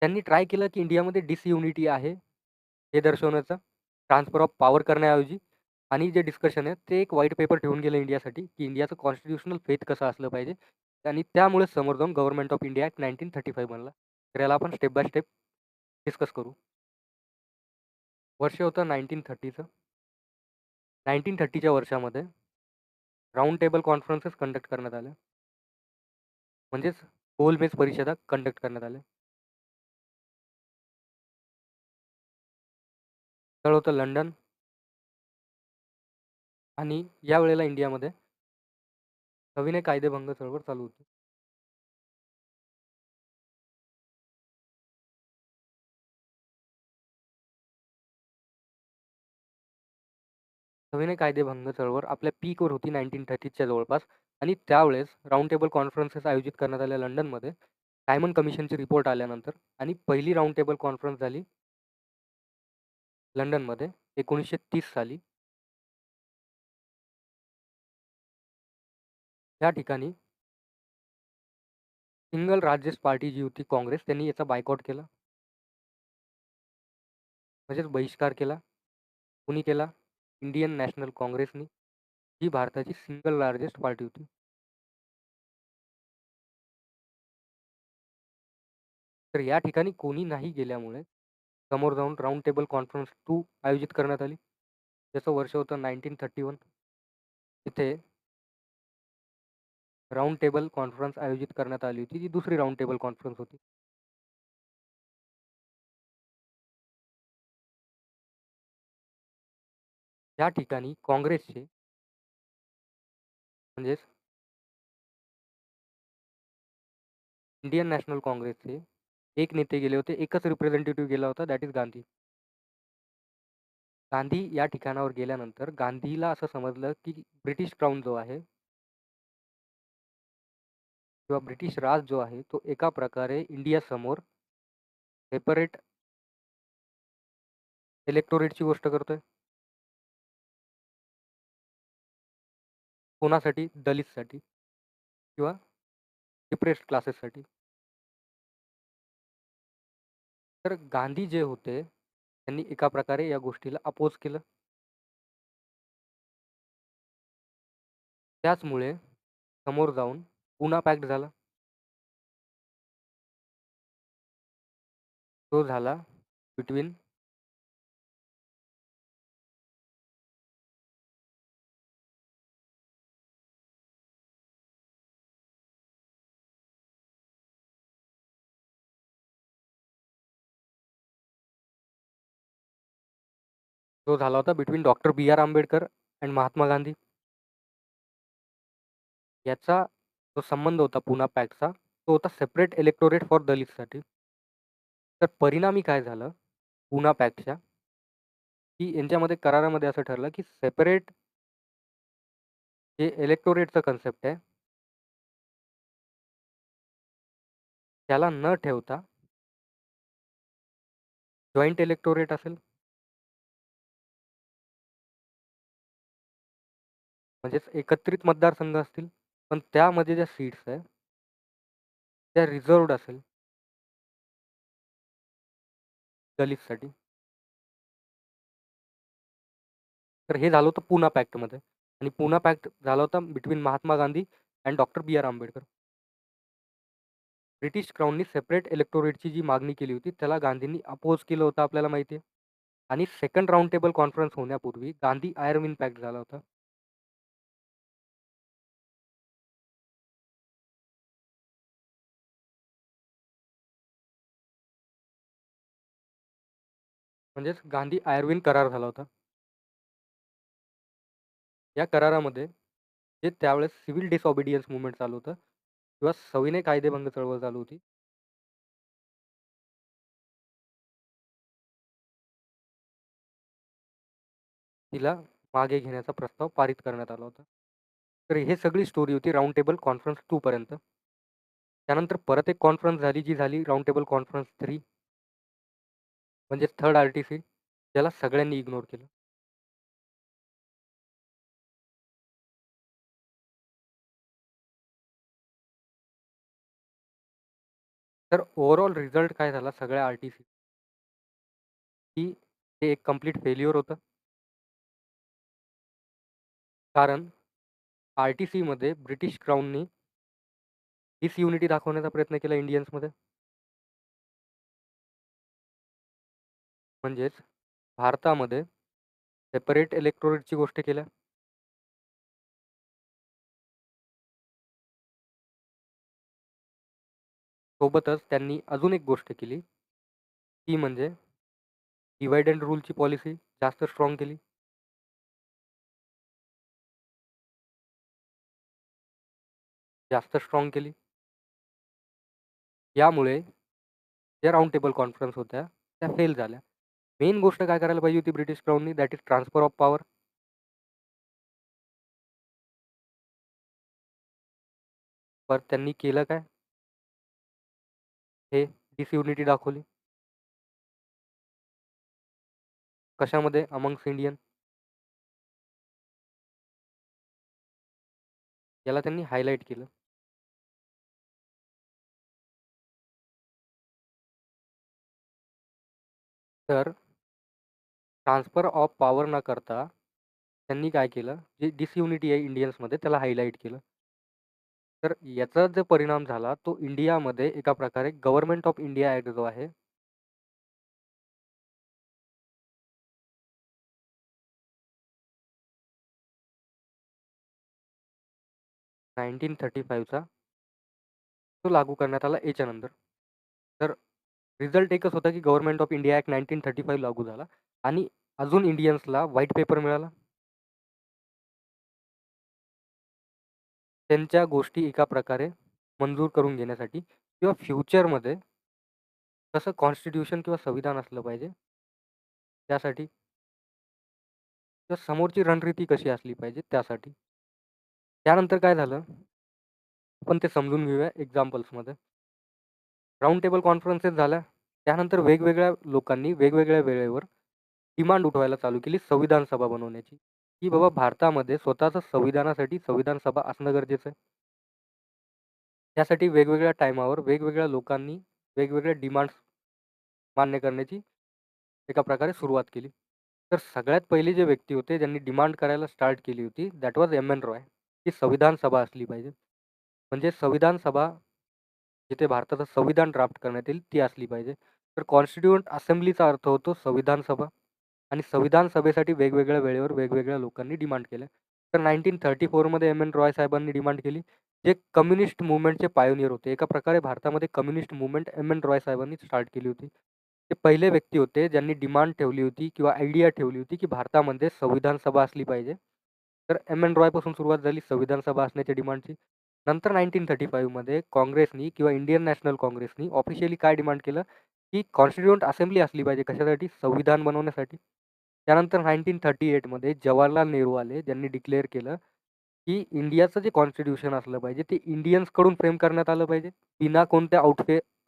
त्यांनी ट्राय केलं की इंडियामध्ये डिसयुनिटी आहे हे दर्शवण्याचं, ट्रान्सफर ऑफ पॉवर करण्याऐवजी. आणि जे डिस्कशन आहे ते एक व्हाईट पेपर ठेवून गेलं इंडियासाठी, की इंडियाचं कॉन्स्टिट्यूशनल फेथ कसं असलं पाहिजे आणि त्यामुळे समोर जाऊन गव्हर्नमेंट ऑफ इंडिया ॲक्ट 1935 बनला. तर याला आपण स्टेप बाय स्टेप डिस्कस करू. वर्ष होतं 1930चं. 1930च्या वर्षामध्ये राउंड टेबल कॉन्फरन्सेस कंडक्ट करण्यात आल्या. म्हणजेच गोलमेज परिषदा कंडक्ट करण्यात आल्या. स्थळ होतं लंडन आणि यावेळेला इंडियामध्ये सविनय कायदेभंग चळवळ चालू होती. सविनय कायदेभंग चळवळ आपल्या पीकवर होती 1930च्या जवळपास आणि त्यावेळेस राउंड टेबल कॉन्फरन्सेस आयोजित करण्यात आल्या लंडनमध्ये सायमन कमिशनची रिपोर्ट आल्यानंतर. आणि पहिली राउंड टेबल कॉन्फरन्स झाली लंडनमध्ये 1930 साली. या ठिकाणी सिंगल लार्जेस्ट पार्टी जी होती काँग्रेस त्यांनी याचा बायकॉट केला, म्हणजेच बहिष्कार केला. कुणी केला? इंडियन नॅशनल काँग्रेसनी, जी भारताची सिंगल लार्जेस्ट पार्टी होती. तर या ठिकाणी कोणी नाही गेल्यामुळे समोर जाऊन राउंड टेबल कॉन्फरन्स 2 आयोजित करण्यात आली. त्याचं वर्ष होतं 1931. तिथे राउंड टेबल कॉन्फरन्स आयोजित करण्यात आली होती. ती दुसरी राउंड टेबल कॉन्फरन्स होती. त्या ठिकाणी काँग्रेसचे म्हणजेच इंडियन नॅशनल काँग्रेसचे एक नेते गेले होते. एकच रिप्रेझेंटेटिव्ह गेला होता, दॅट इज गांधी. गांधी या ठिकाणावर गेल्यानंतर गांधीला असं समजलं, की ब्रिटिश क्राउन जो आहे किंवा ब्रिटिश राज जो आहे, तो एका प्रकारे इंडियासमोर सेपरेट इलेक्टोरेटची गोष्ट करतोय. कोणासाठी? दलितसाठी किंवा डिप्रेस्ड क्लासेससाठी. तर गांधी जे होते, त्यांनी एका प्रकारे या गोष्टीला अपोज केलं. त्याचमुळे समोर जाऊन पुन्हा पॅक्ट झाला. तो झाला बिटवीन जो झाला होता between doctor B R Ambedkar and Mahatma Gandhi. याचा जो संबंध होता पुन्हा पॅक्टचा, तो होता सेपरेट इलेक्टोरेट फॉर दलितसाठी. तर परिणामी काय झालं पुन्हा पॅक्टच्या, की यांच्यामध्ये करारामध्ये असं ठरलं, की सेपरेट जे इलेक्टोरेटचं कन्सेप्ट आहे, त्याला न ठेवता जॉइंट इलेक्टोरेट असेल. म्हणजेच एकत्रित मतदारसंघ असतील, पण त्यामध्ये ज्या सीट्स आहे त्या रिझर्व्ड असेल दलितसाठी. तर हे झालं होतं पुना पॅक्टमध्ये. आणि पुना पॅक्ट झाला होता between Mahatma Gandhi and doctor B R Ambedkar. British क्राऊननी सेपरेट इलेक्टोरेटची जी मागणी केली होती, त्याला गांधींनी अपोज केलं होतं, आपल्याला माहिती आहे. आणि सेकंड राउंड टेबल कॉन्फरन्स होण्यापूर्वी गांधी आयर्विन पॅक्ट झाला होता. म्हणजेच गांधी आयर्विन करार झाला होता. या करारामध्ये जे त्यावेळेस सिव्हिल डिसऑबिडियन्स मुवमेंट चालू होतं किंवा सविनय कायदेभंग चळवळ चालू होती, तिला मागे घेण्याचा प्रस्ताव पारित करण्यात आला होता. तर हे सगळी स्टोरी होती राउंड टेबल कॉन्फरन्स 2 पर्यंत. त्यानंतर परत एक कॉन्फरन्स झाली, जी झाली राउंड टेबल कॉन्फरन्स 3, म्हणजे थर्ड RTC, ज्याला सगळ्यांनी इग्नोर केलं. तर ओव्हरऑल रिझल्ट काय झाला सगळ्या RTC, की ते एक कंप्लीट फेल्युअर होतं. कारण RTCमध्ये ब्रिटिश क्राऊननी डिसयुनिटी दाखवण्याचा प्रयत्न केला इंडियन्समध्ये. म्हणजेच भारतामध्ये सेपरेट इलेक्टोरेटची गोष्ट केल्या. सोबतच त्यांनी अजून एक गोष्ट केली, ती म्हणजे डिवाइड अँड रूलची पॉलिसी जास्त स्ट्रॉंग केली. जास्त स्ट्रॉंग केली. यामुळे ज्या राउंड टेबल कॉन्फरन्स होत्या त्या फेल झाल्या. मेन गोष्ट काय करायला पाहिजे होती ब्रिटिश क्राऊननी, that is transfer of power. पर त्यांनी केलं काय? हे डिसयुनिटी दाखवली. कशामध्ये? Amongst Indian. याला त्यांनी हायलाईट केलं. तर ट्रान्सफर ऑफ पॉवर न करता त्यांनी काय केलं, जी डिसयुनिटी आहे इंडियन्समध्ये त्याला हायलाईट केलं. तर याचा जो परिणाम झाला तो इंडियामध्ये एका प्रकारे गव्हर्नमेंट ऑफ इंडिया ॲक्ट जो आहे, 1935चा तो लागू करण्यात आला याच्यानंतर. तर रिझल्ट एकच होता की गव्हर्नमेंट ऑफ इंडिया ॲक्ट 1935 लागू झाला आणि अजून इंडियन्सला व्हाईट पेपर मिळाला. त्यांच्या गोष्टी एका प्रकारे मंजूर करून घेण्यासाठी किंवा फ्युचरमध्ये कसं कॉन्स्टिट्यूशन किंवा संविधान असलं पाहिजे त्यासाठी किंवा समोरची रणनीती कशी असली पाहिजे त्यासाठी. त्यानंतर काय झालं आपण ते समजून घेऊया एक्झाम्पल्समध्ये. राउंड टेबल कॉन्फरन्सेस झाल्या. त्यानंतर वेगवेगळ्या लोकांनी वेगवेगळ्या वेळेवर डिमांड उठवायला चालू केली संविधान सभा बनवण्याची, की बाबा भारतामध्ये स्वतःचं संविधानासाठी संविधान सभा असणं गरजेचं आहे. त्यासाठी वेगवेगळ्या टाईमावर वेगवेगळ्या लोकांनी वेगवेगळ्या डिमांड्स मान्य करण्याची एका प्रकारे सुरुवात केली. तर सगळ्यात पहिले जे व्यक्ती होते ज्यांनी डिमांड करायला स्टार्ट केली होती that was M N Roy, की संविधान सभा असली पाहिजे. म्हणजे संविधान सभा जिथे भारताचं संविधान ड्राफ्ट करण्यात येईल ती असली पाहिजे. तर कॉन्स्टिट्यूएंट असेंब्लीचा अर्थ होतो संविधान सभा आणि संविधान सभेसाठी वेगवेगळ्या वेळेवर वेगवेगळ्या लोकांनी डिमांड केल्या. तर 1934मध्ये एम एन रॉय साहेबांनी डिमांड केली, जे कम्युनिस्ट मूव्हमेंटचे पायोनियर होते. एका प्रकारे भारतामध्ये communist movement M N Roy साहेबांनी स्टार्ट केली होती. ते पहिले व्यक्ती होते ज्यांनी डिमांड ठेवली होती किंवा आयडिया ठेवली होती, की भारतामध्ये संविधान सभा असली पाहिजे. तर एम एन रॉयपासून सुरुवात झाली संविधान सभा असण्याच्या डिमांडची. नंतर 1935मध्ये काँग्रेसनी किंवा इंडियन नॅशनल काँग्रेसनी ऑफिशियली काय डिमांड केलं, की कॉन्स्टिट्यूएंट असेंब्ली असली पाहिजे. कशासाठी? संविधान बनवण्यासाठी. त्यानंतर 1938मध्ये जवाहरलाल नेहरू आले, ज्यांनी डिक्लेअर केलं, की इंडियाचं जे कॉन्स्टिट्यूशन असलं पाहिजे ते इंडियन्सकडून फ्रेम करण्यात आलं पाहिजे. बिना कोणत्या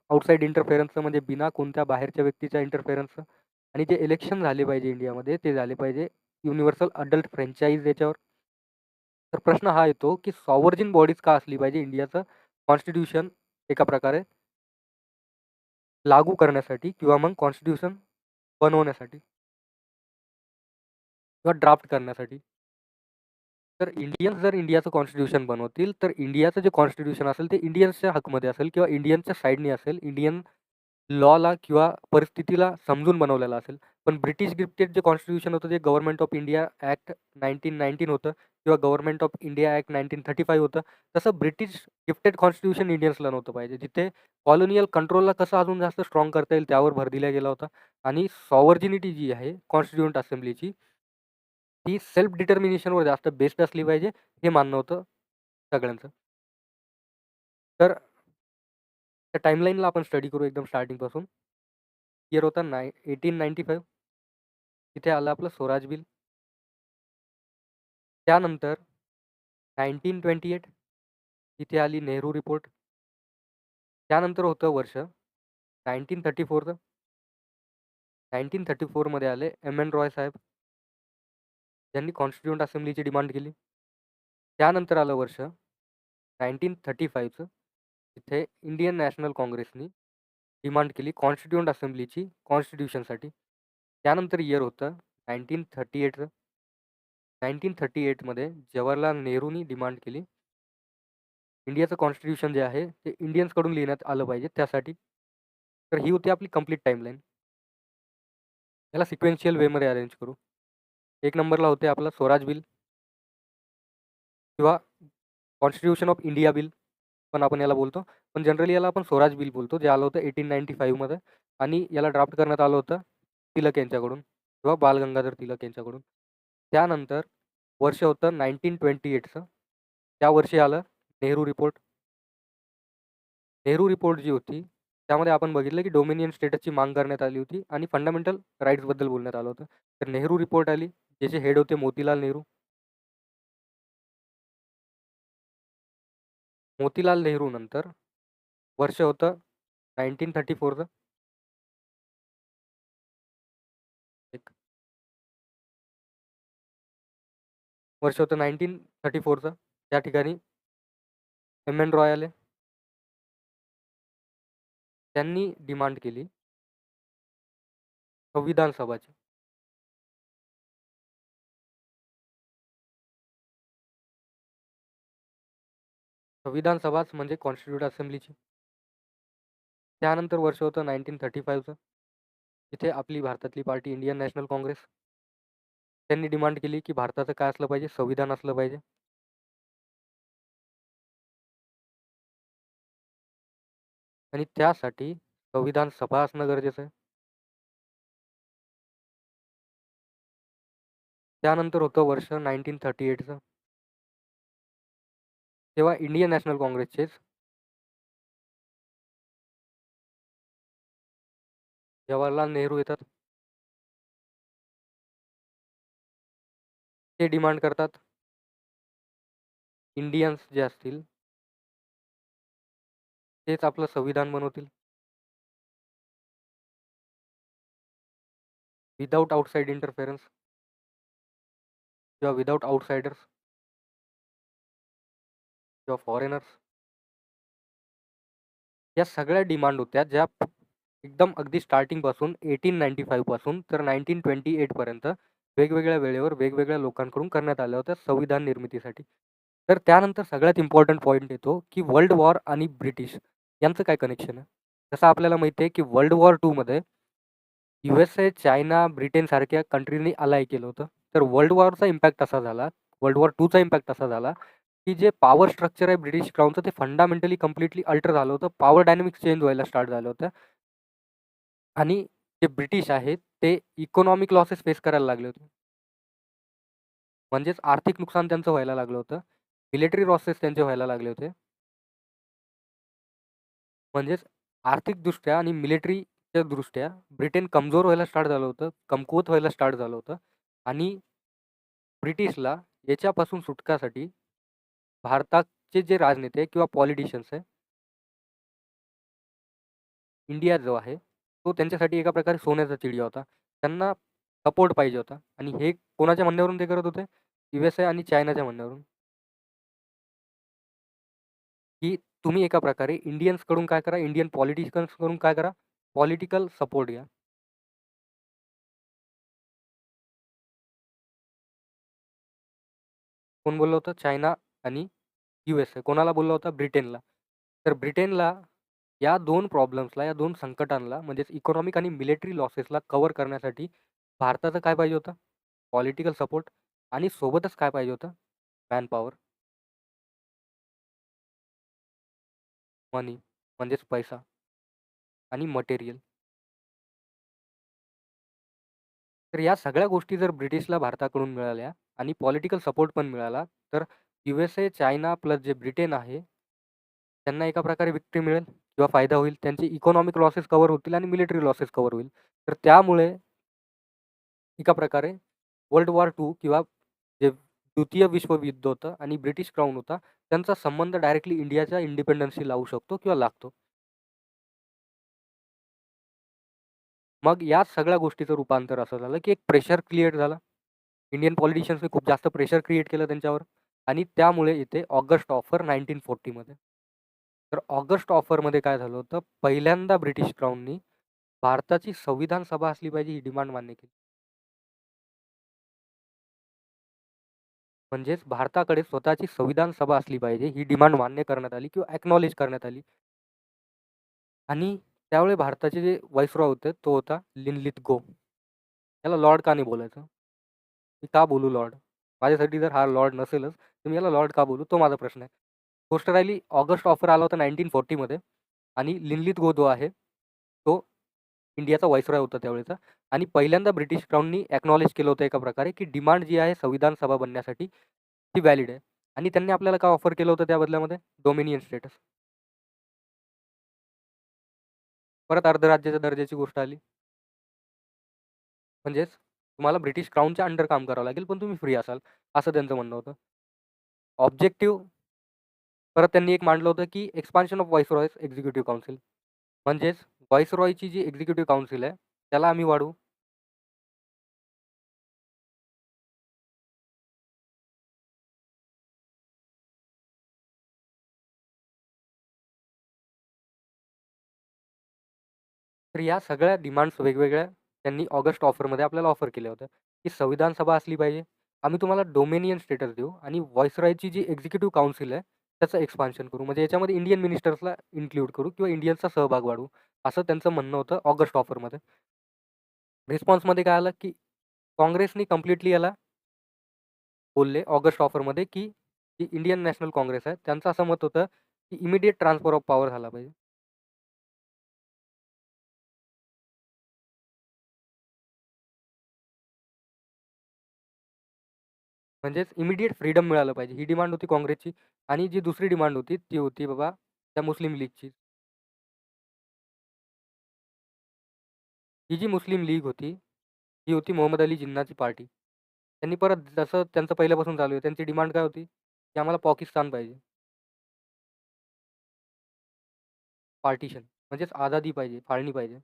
आउटसाइड इंटरफेरन्सचं, म्हणजे बिना कोणत्या बाहेरच्या व्यक्तीच्या इंटरफेरन्सचं. आणि जे इलेक्शन झाले पाहिजे इंडियामध्ये ते झाले पाहिजे युनिव्हर्सल अडल्ट फ्रँचाइज याच्यावर. तर प्रश्न हा येतो, की सॉव्हर्जिन बॉडीज का असली पाहिजे इंडियाचं कॉन्स्टिट्यूशन एका प्रकारे लागू करण्यासाठी किंवा मग कॉन्स्टिट्यूशन बनवण्यासाठी किंवा ड्राफ्ट करण्यासाठी. तर इंडियन्स जर इंडियाचं कॉन्स्टिट्यूशन बनवतील, तर इंडियाचं जे कॉन्स्टिट्यूशन असेल ते इंडियन्सच्या हकमध्ये असेल किंवा इंडियनच्या साईडनी असेल. इंडियन लॉला किंवा परिस्थितीला समजून बनवलेलं असेल. पण ब्रिटिश गिफ्टेड जे कॉन्स्टिट्यूशन होतं ते गव्हर्नमेंट ऑफ इंडिया ॲक्ट 1919 होतं किंवा गव्हर्नमेंट ऑफ इंडिया ॲक्ट 1935 होतं. तसं ब्रिटिश गिफ्टेड कॉन्स्टिट्यूशन इंडियन्सला नव्हतं पाहिजे. जिथे कॉलोनियल कंट्रोलला कसं अजून जास्त स्ट्राँग करता येईल त्यावर भर दिला गेला होता. आणि सॉव्हर्जिनिटी जी आहे कॉन्स्टिट्यूएंट असेंब्लीची ती सेल्फ डिटर्मिनेशनवर जास्त बेस्ड असली पाहिजे, हे मानणं होतं सगळ्यांचं. तर त्या टाईमलाईनला आपण स्टडी करू एकदम स्टार्टिंगपासून. इयर होता 1895. तिथे आलं आपलं स्वराज बिल. त्यानंतर 1928 तिथे आली नेहरू रिपोर्ट. त्यानंतर होतं वर्ष 1934चं. 1934मध्ये आले एम एन रॉय साहेब, यांनी कॉन्स्टिट्यूएंट असेंब्लीची डिमांड केली. त्यानंतर आलं वर्ष 1935चं. तिथे इंडियन नॅशनल काँग्रेसनी डिमांड केली कॉन्स्टिट्यूएंट असेंब्लीची कॉन्स्टिट्यूशनसाठी. त्यानंतर इयर होतं 1938चं. 1938मध्ये जवाहरलाल नेहरूंनी डिमांड केली, इंडियाचं कॉन्स्टिट्यूशन जे आहे ते इंडियन्सकडून लिहिण्यात आलं पाहिजे त्यासाठी. तर ही होती आपली कंप्लीट टाईमलाईन. याला सिक्वेन्शियल वेमध्ये अरेंज करू. एक नंबरला होते आपला स्वराज बिल किंवा कॉन्स्टिट्यूशन ऑफ इंडिया बिल पण आपण याला बोलतो. पण जनरली याला आपण स्वराज बिल बोलतो, जे आलं होतं 1895मध्ये आणि याला ड्राफ्ट करण्यात आलं होतं तिलक यांच्याकडून किंवा बाल गंगाधर तिलक यांच्याकडून. त्यानंतर वर्ष होतं 1928चं. त्या वर्षी आलं नेहरू रिपोर्ट. नेहरू रिपोर्ट जी होती त्यामध्ये आपण बघितलं की डोमिनियन स्टेटसची मांग करण्यात आली होती आणि फंडामेंटल राईट्सबद्दल बोलण्यात आलं होतं. तर नेहरू रिपोर्ट आली, ज्याचे हेड होते मोतीलाल नेहरू. मोतीलाल नेहरू नंतर वर्ष होतं 1934चं. एक वर्ष होतं 1934चं. त्या ठिकाणी एम एन रॉय आले. त्यांनी डिमांड केली संविधान सभाची. संविधान सभाच म्हणजे कॉन्स्टिट्यूट असेंब्लीची. त्यानंतर वर्ष होतं 1935चं. तिथे आपली भारतातली पार्टी इंडियन नॅशनल काँग्रेस, त्यांनी डिमांड केली की भारताचं काय असलं पाहिजे, संविधान असलं पाहिजे. आणि त्यासाठी संविधान सभा असणं गरजेचं आहे. त्यानंतर होतं वर्ष 1938चं. तेव्हा इंडियन नॅशनल काँग्रेसचेच जवाहरलाल नेहरू येतात. ते डिमांड करतात इंडियन्स जे असतील तेच आपलं संविधान बनवतील विदाऊट आउटसाइड इंटरफेरन्स किंवा विदाऊट आउटसाइडर्स किंवा फॉरेनर्स. या सगळ्या डिमांड होत्या ज्या एकदम अगदी स्टार्टिंगपासून 1895 पासून तर 1928 पर्यंत वेगवेगळ्या वेळेवर वेगवेगळ्या लोकांकडून करण्यात आल्या होत्या संविधान निर्मितीसाठी. तर त्यानंतर सगळ्यात इम्पॉर्टंट पॉईंट येतो की वर्ल्ड वॉर आणि ब्रिटिश यांचं काय कनेक्शन आहे. जसं आपल्याला माहिती आहे की वर्ल्ड वॉर 2 मध्ये USA, चायना, ब्रिटन सारख्या कंट्रीनी अलाय केलं होतं. तर वर्ल्ड वॉरचा इम्पॅक्ट असा झाला, वर्ल्ड वॉर 2चा इम्पॅक्ट असा झाला, की जे पॉवर स्ट्रक्चर आहे ब्रिटिश क्राउनचं ते फंडामेंटली कंप्लीटली अल्टर झालं होतं. पॉवर डायनामिक्स चेंज व्हायला स्टार्ट झालं होतं आणि जे ब्रिटिश आहेत ते इकॉनॉमिक लॉसेस फेस करायला लागले होते. म्हणजेच आर्थिक नुकसान त्यांचं व्हायला लागलं होतं. मिलिटरी लॉसेस त्यांचे व्हायला लागले होते. म्हणजेच आर्थिकदृष्ट्या आणि मिलिटरीच्या दृष्ट्या ब्रिटन कमजोर व्हायला स्टार्ट झालं होतं, कमकुवत व्हायला स्टार्ट झालं होतं आणि ब्रिटिशला याच्यापासून सुटकासाठी भारताचे जे राजनेते किंवा पॉलिटिशियन्स आहे, इंडिया जो आहे, तो त्यांच्यासाठी एका प्रकारे सोन्याचा चिडिया होता. त्यांना सपोर्ट पाहिजे होता आणि हे कोणाच्या म्हणण्यावरून ते करत होते? USA आणि चायनाच्या म्हणण्यावरून, की तुम्ही एका प्रकारे इंडियन्सकडून काय करा, इंडियन पॉलिटिशियन्सकडून काय करा, पॉलिटिकल सपोर्ट घ्या. कोण बोललं होतं? चायना आणि USA. कोणाला बोलला होता? ब्रिटनला. तर ब्रिटनला या 2 प्रॉब्लेम्सला, या 2 संकटांना म्हणजेच इकॉनॉमिक आणि मिलिटरी लॉसेसला कव्हर करण्यासाठी भारताचं काय पाहिजे होतं? पॉलिटिकल सपोर्ट आणि सोबतच काय पाहिजे होतं? मॅनपॉवर, मनी म्हणजेच पैसा आणि मटेरियल. तर या सगळ्या गोष्टी जर ब्रिटिशला भारताकडून मिळाल्या आणि पॉलिटिकल सपोर्ट पण मिळाला, तर USA, चायना प्लस जे ब्रिटन आहे, त्यांना एका प्रकारे विक्ट्री मिळेल किंवा फायदा होईल. त्यांचे इकॉनॉमिक लॉसेस कव्हर होतील आणि मिलिटरी लॉसेस कव्हर होईल. तर त्यामुळे एका प्रकारे वर्ल्ड वॉर 2 किंवा जे द्वितीय विश्वयुद्ध होतं आणि ब्रिटिश क्राउन होता, त्यांचा संबंध डायरेक्टली इंडियाच्या इंडिपेंडन्सशी लावू शकतो किंवा लागतो. मग या सगळ्या गोष्टीचं रूपांतर असं झालं, की एक प्रेशर क्रिएट झालं. इंडियन पॉलिटिशियन्सनी खूप जास्त प्रेशर क्रिएट केलं त्यांच्यावर आणि त्यामुळे इथे ऑगस्ट ऑफर 1940 मध्ये. तर ऑगस्ट ऑफरमध्ये काय झालं होतं, पहिल्यांदा ब्रिटिश क्राउननी भारताची संविधान सभा असली पाहिजे ही डिमांड मान्य केली. म्हणजेच भारताकडे स्वतःची संविधान सभा असली पाहिजे ही डिमांड मान्य करण्यात आली किंवा अॅक्नॉलेज करण्यात आली. आणि त्यावेळी भारताचे जे व्हाईसरॉय होते तो होता लिनलिथ गो. याला लॉर्ड का नाही बोलायचं? मी का बोलू लॉर्ड? माझ्यासाठी जर हा लॉर्ड नसेलच, तर मी याला लॉर्ड का बोलू? तो माझा प्रश्न आहे. गोष्ट राहिली ऑगस्ट ऑफर आला होता 1940 मध्ये आणि लिनलिथ गो जो आहे, तो इंडियाचा व्हाईसरॉय होता त्यावेळेचा आणि पहिल्यांदा ब्रिटिश क्राउननी अॅक्नॉलेज केलं होतं एका प्रकारे, की डिमांड जी आहे संविधान सभा बनण्यासाठी ती व्हॅलिड आहे. आणि त्यांनी आपल्याला काय ऑफर केलं होतं त्या बदल्यामध्ये? Dominion status. परत अर्धराज्याच्या दर्जाची गोष्ट आली. म्हणजेच तुम्हाला ब्रिटिश क्राउनच्या अंडर काम करावं लागेल, पण तुम्ही फ्री असाल, असं त्यांचं म्हणणं होतं. ऑब्जेक्टिव्ह परत त्यांनी एक मांडलं होतं, की एक्सपान्शन ऑफ व्हाईसरॉयज एक्झिक्युटिव्ह काउन्सिल. म्हणजेच व्हाईसरॉयची जी एक्झिक्युटिव्ह काउन्सिल आहे, त्याला आम्ही वाढवू. तर या सगळ्या डिमांड्स वेगवेगळ्या त्यांनी ऑगस्ट ऑफरमध्ये आपल्याला ऑफर केल्या होत्या, की संविधान सभा असली पाहिजे. आम्ही तुम्हाला डोमेनियन स्टेटस देऊ आणि व्हाईसरॉयची जी एक्झिक्युटिव्ह काउन्सिल आहे, त्याचं एक्सपान्शन करू. म्हणजे याच्यामध्ये इंडियन मिनिस्टर्सला इन्क्लूड करू किंवा इंडियन्सचा सहभाग वाढवू, असं त्यांचं म्हणणं होतं ऑगस्ट ऑफरमध्ये. रिस्पॉन्समध्ये काय आलं, की काँग्रेसनी कंप्लीटली याला बोलले ऑगस्ट ऑफरमध्ये, की जी इंडियन नॅशनल काँग्रेस आहे, त्यांचं असं मत होतं, की इमिडिएट ट्रान्सफर ऑफ पॉवर झाला पाहिजे. म्हणजेच इमिडिएट फ्रीडम मिळालं पाहिजे. ही डिमांड होती काँग्रेसची. आणि जी दुसरी डिमांड होती ती होती बाबा त्या मुस्लिम लीगची. ही जी मुस्लिम लीग होती, ही होती मोहम्मद अली जिन्नाची पार्टी. त्यांनी परत जसं त्यांचं पहिल्यापासून चालू आहे, त्यांची डिमांड काय होती, की आम्हाला पाकिस्तान पाहिजे. पार्टिशन म्हणजेच आझादी पाहिजे, फाळणी पाहिजे.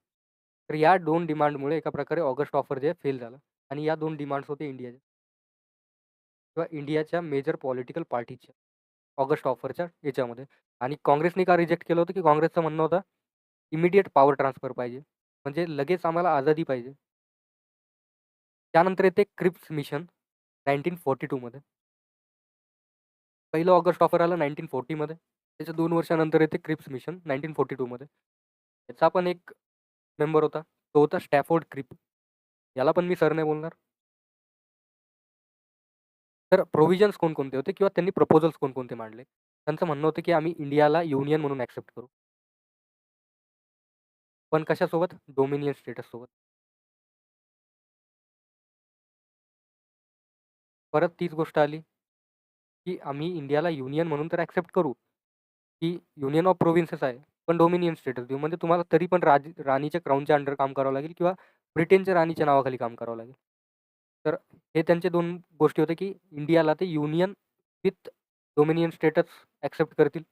तर या 2 डिमांडमुळे एका प्रकारे ऑगस्ट ऑफर जे फेल झालं. आणि या 2 डिमांड्स होते इंडियाच्या किंवा इंडियाच्या मेजर पॉलिटिकल पार्टीच्या ऑगस्ट ऑफरच्या याच्यामध्ये. आणि काँग्रेसने का रिजेक्ट केलं होतं, की काँग्रेसचं म्हणणं होतं, इमिडिएट पॉवर ट्रान्सफर पाहिजे. म्हणजे लगेच आम्हाला आझादी पाहिजे. त्यानंतर येते क्रिप्स मिशन 1942 मध्ये. पहिलं ऑगस्ट ऑफर आलं 1940 मध्ये. त्याच्या 2 वर्षानंतर येते क्रिप्स मिशन 1942 मध्ये. त्याचा पण एक मेंबर होता. तो होता स्टॅफोर्ड क्रिप. याला पण मी सर नाही बोलणार. तर प्रोव्हिजन्स कोणकोणते होते किंवा त्यांनी प्रपोजल्स कोणकोणते मांडले? त्यांचं म्हणणं होतं, की आम्ही इंडियाला युनियन म्हणून ॲक्सेप्ट करू. पण कशासोबत? डोमिनियन स्टेटससोबत. परत तीच गोष्ट आली, की आम्ही इंडियाला युनियन म्हणून तर ॲक्सेप्ट करू, की युनियन ऑफ प्रोव्हिन्सेस आहे, पण डोमिनियन स्टेटस देऊ. म्हणजे तुम्हाला तरी पण राणीच्या क्राउनच्या अंडर काम करावं लागेल किंवा ब्रिटनच्या राणीच्या नावाखाली काम करावं लागेल. तर हे त्यांचे 2 गोष्टी होत्या, की इंडियाला ते union with dominion status accept करतील.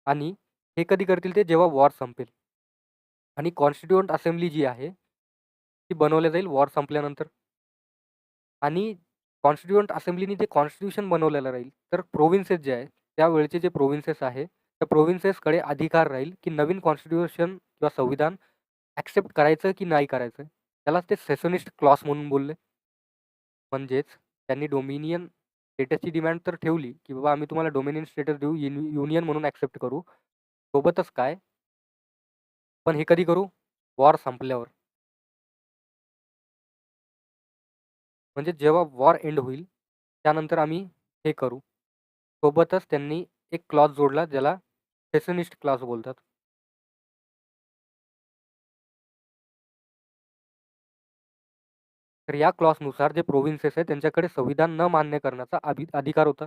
आणि हे कधी करतील ते जेव्हा वॉर संपेल. आणि कॉन्स्टिट्यूएंट असेंब्ली जी आहे, ती बनवल्या जाईल वॉर संपल्यानंतर. आणि कॉन्स्टिट्यूएंट असेंब्लीने जे कॉन्स्टिट्यूशन बनवलेलं राहील, तर प्रोव्हिन्सेस जे आहे, त्यावेळचे जे प्रोव्हिन्सेस आहे, त्या प्रोव्हिन्सेसकडे अधिकार राहील, की नवीन कॉन्स्टिट्यूशन किंवा संविधान ॲक्सेप्ट करायचं की नाही करायचं. त्यालाच ते सेशनिस्ट क्लॉज म्हणून बोलले. म्हणजेच त्यांनी डोमिनियन स्टेटसची डिमांड तर ठेवली, की बाबा आम्ही तुम्हाला डोमिनियन स्टेटस देऊ, युनियन म्हणून ॲक्सेप्ट करू. सोबतच काय, पण हे कधी करू? वॉर संपल्यावर. म्हणजे जेव्हा वॉर एंड होईल, त्यानंतर आम्ही हे करू. सोबतच त्यांनी एक क्लॉज जोडला ज्याला सेशनिस्ट क्लॉज बोलतात. तर या क्लॉजनुसार जे प्रोव्हिन्सेस आहेत त्यांच्याकडे संविधान न मान्य करण्याचा अधिकार होता.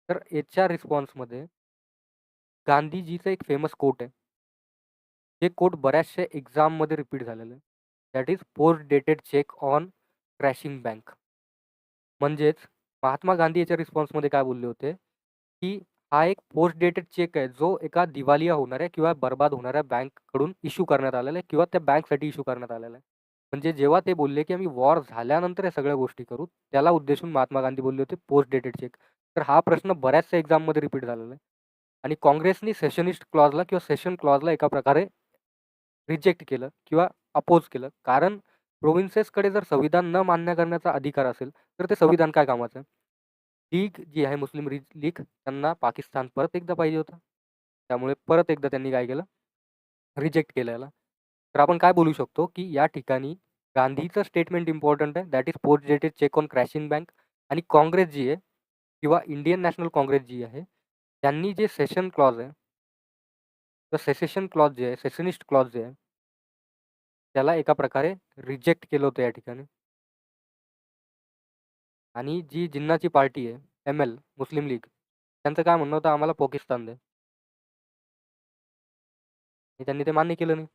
तर याच्या रिस्पॉन्समध्ये गांधीजीचं एक फेमस कोट आहे. जे कोट बऱ्याचशा एक्झाममध्ये रिपीट झालेलं आहे. That is post dated cheque on crashing bank. म्हणजेच महात्मा गांधी याच्या रिस्पॉन्समध्ये काय बोलले होते, की हा एक पोस्ट डेटेड चेक आहे, जो एका दिवालिया होणाऱ्या किंवा बर्बाद होणाऱ्या बँककडून इश्यू करण्यात आलेला आहे किंवा त्या बँकसाठी इश्यू करण्यात आलेला आहे. म्हणजे जेव्हा ते बोलले, की आम्ही वॉर झाल्यानंतर या सगळ्या गोष्टी करू, त्याला उद्देशून महात्मा गांधी बोलले होते पोस्ट डेटेड चेक. तर हा प्रश्न बऱ्याचशा एक्झाममध्ये रिपीट झालेला आहे. आणि काँग्रेसनी सेशनिस्ट क्लॉजला किंवा सेशन क्लॉजला एका प्रकारे रिजेक्ट केलं किंवा अपोज केलं. कारण प्रोव्हिन्सेसकडे जर संविधान न मान्य करण्याचा अधिकार असेल, तर ते संविधान काय कामाचं? लीग जी आहे मुस्लिम लीग, त्यांना पाकिस्तान परत एकदा पाहिजे होतं. त्यामुळे परत एकदा त्यांनी काय केलं? रिजेक्ट केलं याला. तर आपण काय बोलू शकतो, की या ठिकाणी गांधीचं स्टेटमेंट इम्पॉर्टंट आहे. That is post dated cheque on crashing bank. आणि काँग्रेस जी आहे किंवा इंडियन नॅशनल काँग्रेस जी आहे, त्यांनी जे सेशन क्लॉज आहे, तर सेसेशन क्लॉज जे आहे, सेशनिस्ट क्लॉज जे आहे, त्याला एका प्रकारे रिजेक्ट केलं होतं या ठिकाणी. आणि जी जिन्नाची पार्टी आहे, एम-एल, मुस्लिम लीग, त्यांचं काय म्हणणं होतं, आम्हाला पाकिस्तान द्या. आणि त्यांनी ते मान्य केलं नाही.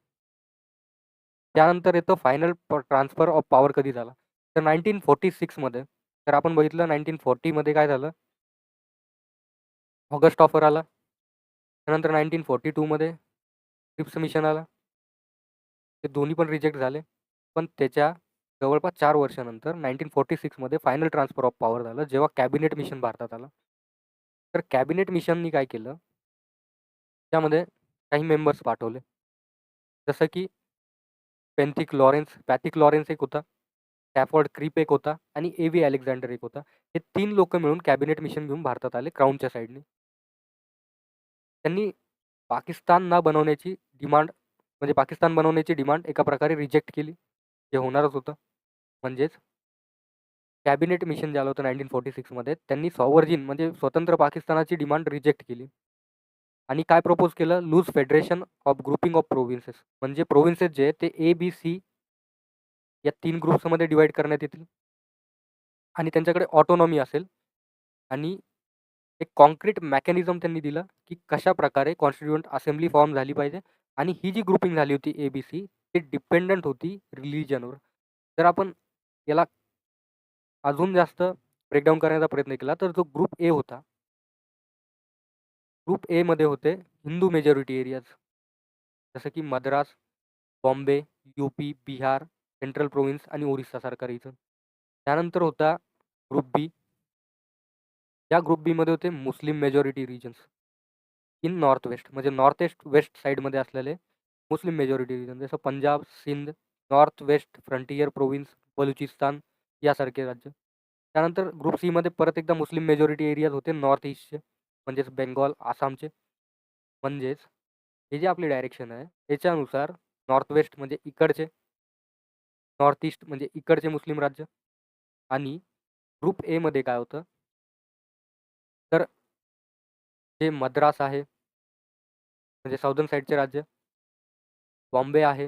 त्यानंतर येतो फायनल ट्रान्सफर ऑफ पॉवर कधी झाला? तर 1946 मध्ये. तर आपण बघितलं 1940 मध्ये काय झालं? ऑगस्ट ऑफर आला. त्यानंतर 1942 मध्ये क्रिप्स मिशन आला. ते दोन्ही पण रिजेक्ट झाले. पण त्याच्या जवळपास 4 वर्षानंतर 1946 मध्ये फायनल ट्रान्सफर ऑफ पॉवर झालं, जेव्हा कॅबिनेट मिशन भारतात आलं. तर कॅबिनेट मिशननी काय केलं? त्यामध्ये काही मेंबर्स पाठवले. जसं की पॅथिक लॉरेन्स एक होता, स्टॅफोर्ड क्रिप एक होता आणि ए-व्ही अलेक्झांडर एक होता. हे 3 लोकं मिळून कॅबिनेट मिशन घेऊन भारतात आले क्राउनच्या साईडने. त्यांनी पाकिस्तान न बनवण्याची डिमांड, म्हणजे पाकिस्तान बनवण्याची डिमांड एका प्रकारे रिजेक्ट केली. जे होणारच होतं. म्हणजेच कॅबिनेट मिशन जे आलं होतं 1946 मध्ये, त्यांनी सॉव्हर्जिन म्हणजे स्वतंत्र पाकिस्तानाची डिमांड रिजेक्ट केली. आणि काय प्रपोज केलं? Loose federation of grouping of provinces. म्हणजे प्रोव्हिन्सेस जे आहेत ते ए, बी, सी या 3 ग्रुप्समध्ये डिव्हाईड करण्यात येतील. आणि त्यांच्याकडे ऑटोनॉमी असेल आणि एक कॉन्क्रीट मेकॅनिझम त्यांनी दिलं, की कशाप्रकारे कॉन्स्टिट्यूएंट असेंब्ली फॉर्म झाली पाहिजे आणि ही जी ग्रुपिंग झाली होती ए-बी-सी ती डिपेंडंट होती रिलिजनवर. जर आपण याला अजून जास्त ब्रेकडाउन करण्याचा प्रयत्न केला तर जो ग्रुप ए होता, ग्रुप एमध्ये होते हिंदू मेजॉरिटी एरियाज जसं की Madras, Bombay, UP, Bihar, central province आणि ओरिसासारखा रिजन. त्यानंतर होता ग्रुप बी. या ग्रुप बीमध्ये होते Muslim majority regions in north west, म्हणजे नॉर्थ ईस्ट वेस्ट साईडमध्ये असलेले मुस्लिम मेजॉरिटी रिजन जसं Punjab, Sindh, north west frontier province, Baluchistan यासारखे राज्य. त्यानंतर ग्रुप सीमध्ये परत एकदा मुस्लिम मेजॉरिटी एरियाज होते नॉर्थ ईस्टचे, म्हणजेच बेंगॉल, आसामचे. म्हणजेच हे जे आपली डायरेक्शन आहे त्याच्यानुसार नॉर्थ वेस्ट म्हणजे इकडचे, नॉर्थ ईस्ट म्हणजे इकडचे मुस्लिम राज्य आणि ग्रुप एमध्ये काय होतं तर जे मद्रास आहे म्हणजे साऊदर्न साईडचे राज्य, बॉम्बे आहे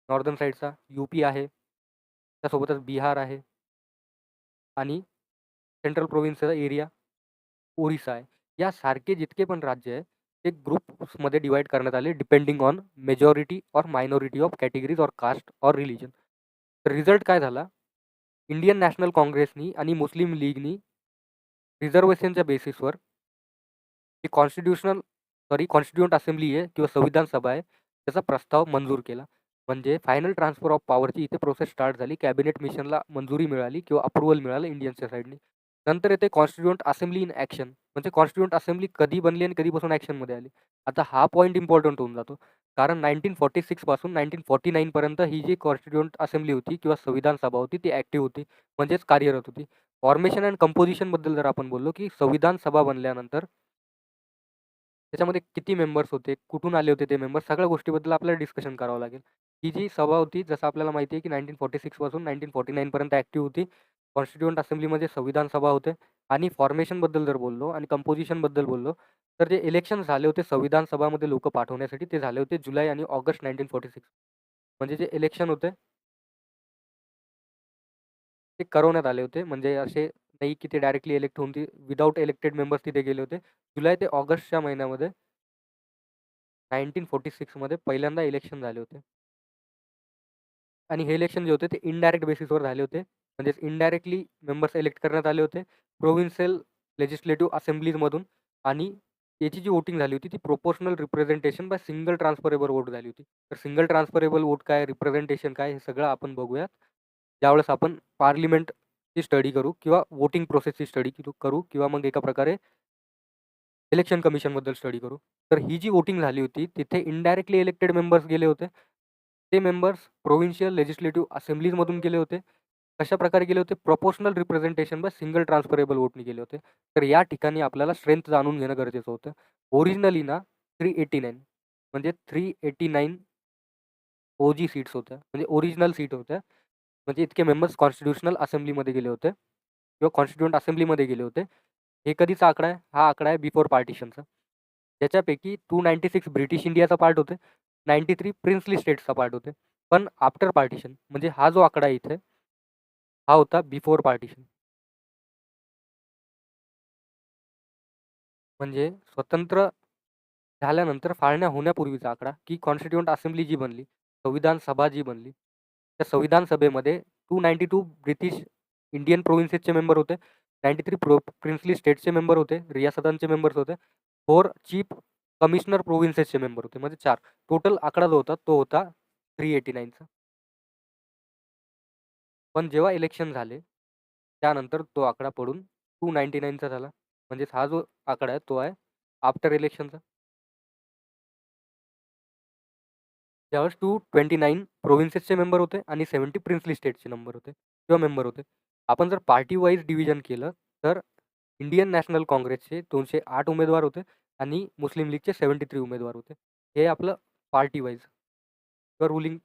नॉर्दर्न साईडचा, यूपी आहे, त्यासोबतच बिहार आहे आणि सेंट्रल प्रोव्हिन्सचा एरिया ओरिसा आहे. यासारखे जितके पण राज्य आहे ते ग्रुप्समध्ये डिवाइड करण्यात आले depending on majority or minority of categories or caste or religion. तर रिझल्ट काय झाला? इंडियन नॅशनल काँग्रेसनी आणि मुस्लिम लीगनी रिझर्वेशनच्या बेसिसवर जी कॉन्स्टिट्यूएंट असेंब्ली आहे किंवा संविधान सभा आहे त्याचा प्रस्ताव मंजूर केला. म्हणजे फायनल ट्रान्सफर ऑफ पॉवरची इथे प्रोसेस स्टार्ट झाली. कॅबिनेट मिशनला मंजुरी मिळाली किंवा अप्रुव्हल मिळालं इंडियनच्या साईडनी. नंतर येते कॉन्स्टिट्यूएंट असेंब्ली इन ॲक्शन, म्हणजे कॉन्स्टिट्यूएंट असेंब्ली कधी बनली आणि कधीपासून ॲक्शनमध्ये आली. आता हा पॉईंट इम्पॉर्टंट होऊन जातो. कारण 1946 पासून 1949 पर्यंत ही जी कॉन्स्टिट्यूएंट असेंब्ली होती किंवा संविधान सभा होती ती ॲक्टिव्ह होती, म्हणजेच कार्यरत होती. फॉर्मेशन अँड कंपोजिशनबद्दल जर आपण बोललो, की संविधान सभा बनल्यानंतर त्याच्यामध्ये किती मेंबर्स होते, कुठून आले होते ते मेंबर्स, सगळ्या गोष्टीबद्दल आपल्याला डिस्कशन करावं लागेल. ही जी सभा होती, जसं आपल्याला माहिती आहे, की 1946 पासून 1949 पर्यंत ॲक्टिव्ह होती. कॉन्स्टिट्यूएंट असेंब्लीमध्ये संविधान सभा होते आणि फॉर्मेशनबद्दल जर बोललो आणि कंपोजिशनबद्दल बोललो, तर जे इलेक्शन झाले होते संविधान सभामध्ये लोकं पाठवण्यासाठी ते झाले होते जुलै आणि ऑगस्ट 1946. म्हणजे जे इलेक्शन होते ते करवण्यात आले होते. म्हणजे असे नाही की ते डायरेक्टली इलेक्ट होऊन विदाऊट इलेक्टेड मेंबर्स तिथे गेले होते. जुलै ते ऑगस्टच्या महिन्यामध्ये 1946 मध्ये पहिल्यांदा इलेक्शन झाले होते. आणि हे इलेक्शन जे होते ते इनडायरेक्ट बेसिसवर झाले होते. म्हणजेच इनडायरेक्टली मेंबर्स इलेक्ट करण्यात आले होते प्रोव्हिन्शियल लेजिस्लेटिव्ह असेंब्लीजमधून. आणि याची जी वोटिंग झाली होती ती proportional representation by single transferable vote झाली होती. तर सिंगल ट्रान्सफरेबल वोट काय, रिप्रेझेंटेशन काय, हे सगळं आपण बघूयात ज्यावेळेस आपण पार्लिमेंटची स्टडी करू किंवा वोटिंग प्रोसेसची स्टडी करू किंवा मग एका प्रकारे इलेक्शन कमिशनबद्दल स्टडी करू. तर ही जी वोटिंग झाली होती तिथे इनडायरेक्टली इलेक्टेड मेंबर्स गेले होते. ते मेंबर्स प्रोव्हिन्शियल लेजिस्लेटिव्ह असेंब्लीजमधून गेले होते. कशाप्रकारे गेले होते? Proportional representation by single transferable वोटनी गेले होते. तर या ठिकाणी आपल्याला स्ट्रेंथ जाणून घेणं गरजेचं होतं. ओरिजिनली ना 389 म्हणजे 389 ओजी सीट्स होत्या. म्हणजे ओरिजिनल सीट होत्या. म्हणजे इतके मेंबर्स कॉन्स्टिट्यूशनल असेंब्लीमध्ये गेले होते किंवा कॉन्स्टिट्यूएंट असेंब्लीमध्ये गेले होते. हे कधीचा आकडा आहे? हा आकडा आहे बिफोर पार्टिशनचा. ज्याच्यापैकी 296 ब्रिटिश इंडियाचा पार्ट होते, 93 प्रिन्सली स्टेट्सचा पार्ट होते. पण आफ्टर पार्टिशन म्हणजे हा जो आकडा आहे इथे, हा होता बिफोर पार्टिशन. म्हणजे स्वतंत्र झाल्यानंतर फाळण्या होण्यापूर्वीचा आकडा, की कॉन्स्टिट्यूएंट असेंब्ली जी बनली, संविधान सभा जी बनली, त्या संविधान सभेमध्ये 292 ब्रिटिश इंडियन प्रोव्हिन्सेसचे मेंबर होते, 93 प्रिन्सली स्टेट्सचे मेंबर होते, रियासतांचे मेंबर्स होते, 4 चीफ कमिशनर प्रोव्हिन्सेसचे मेंबर होते, म्हणजे 4. टोटल आकडा जो होता तो होता 389चा. पण जेव्हा इलेक्शन झाले, त्यानंतर तो आकडा पडून 299चा झाला. म्हणजेच हा जो आकडा आहे तो आहे आफ्टर इलेक्शनचा. त्यावेळेस 229 प्रोव्हिन्सेसचे मेंबर होते आणि 70 प्रिन्सली स्टेट्सचे नंबर होते किंवा मेंबर होते. आपण जर पार्टी वाईज डिव्हिजन केलं तर इंडियन नॅशनल काँग्रेसचे 208 उमेदवार होते आणि मुस्लिम लीगचे 73 उमेदवार होते. हे आपलं पार्टी वाईज किंवा रुलिंग.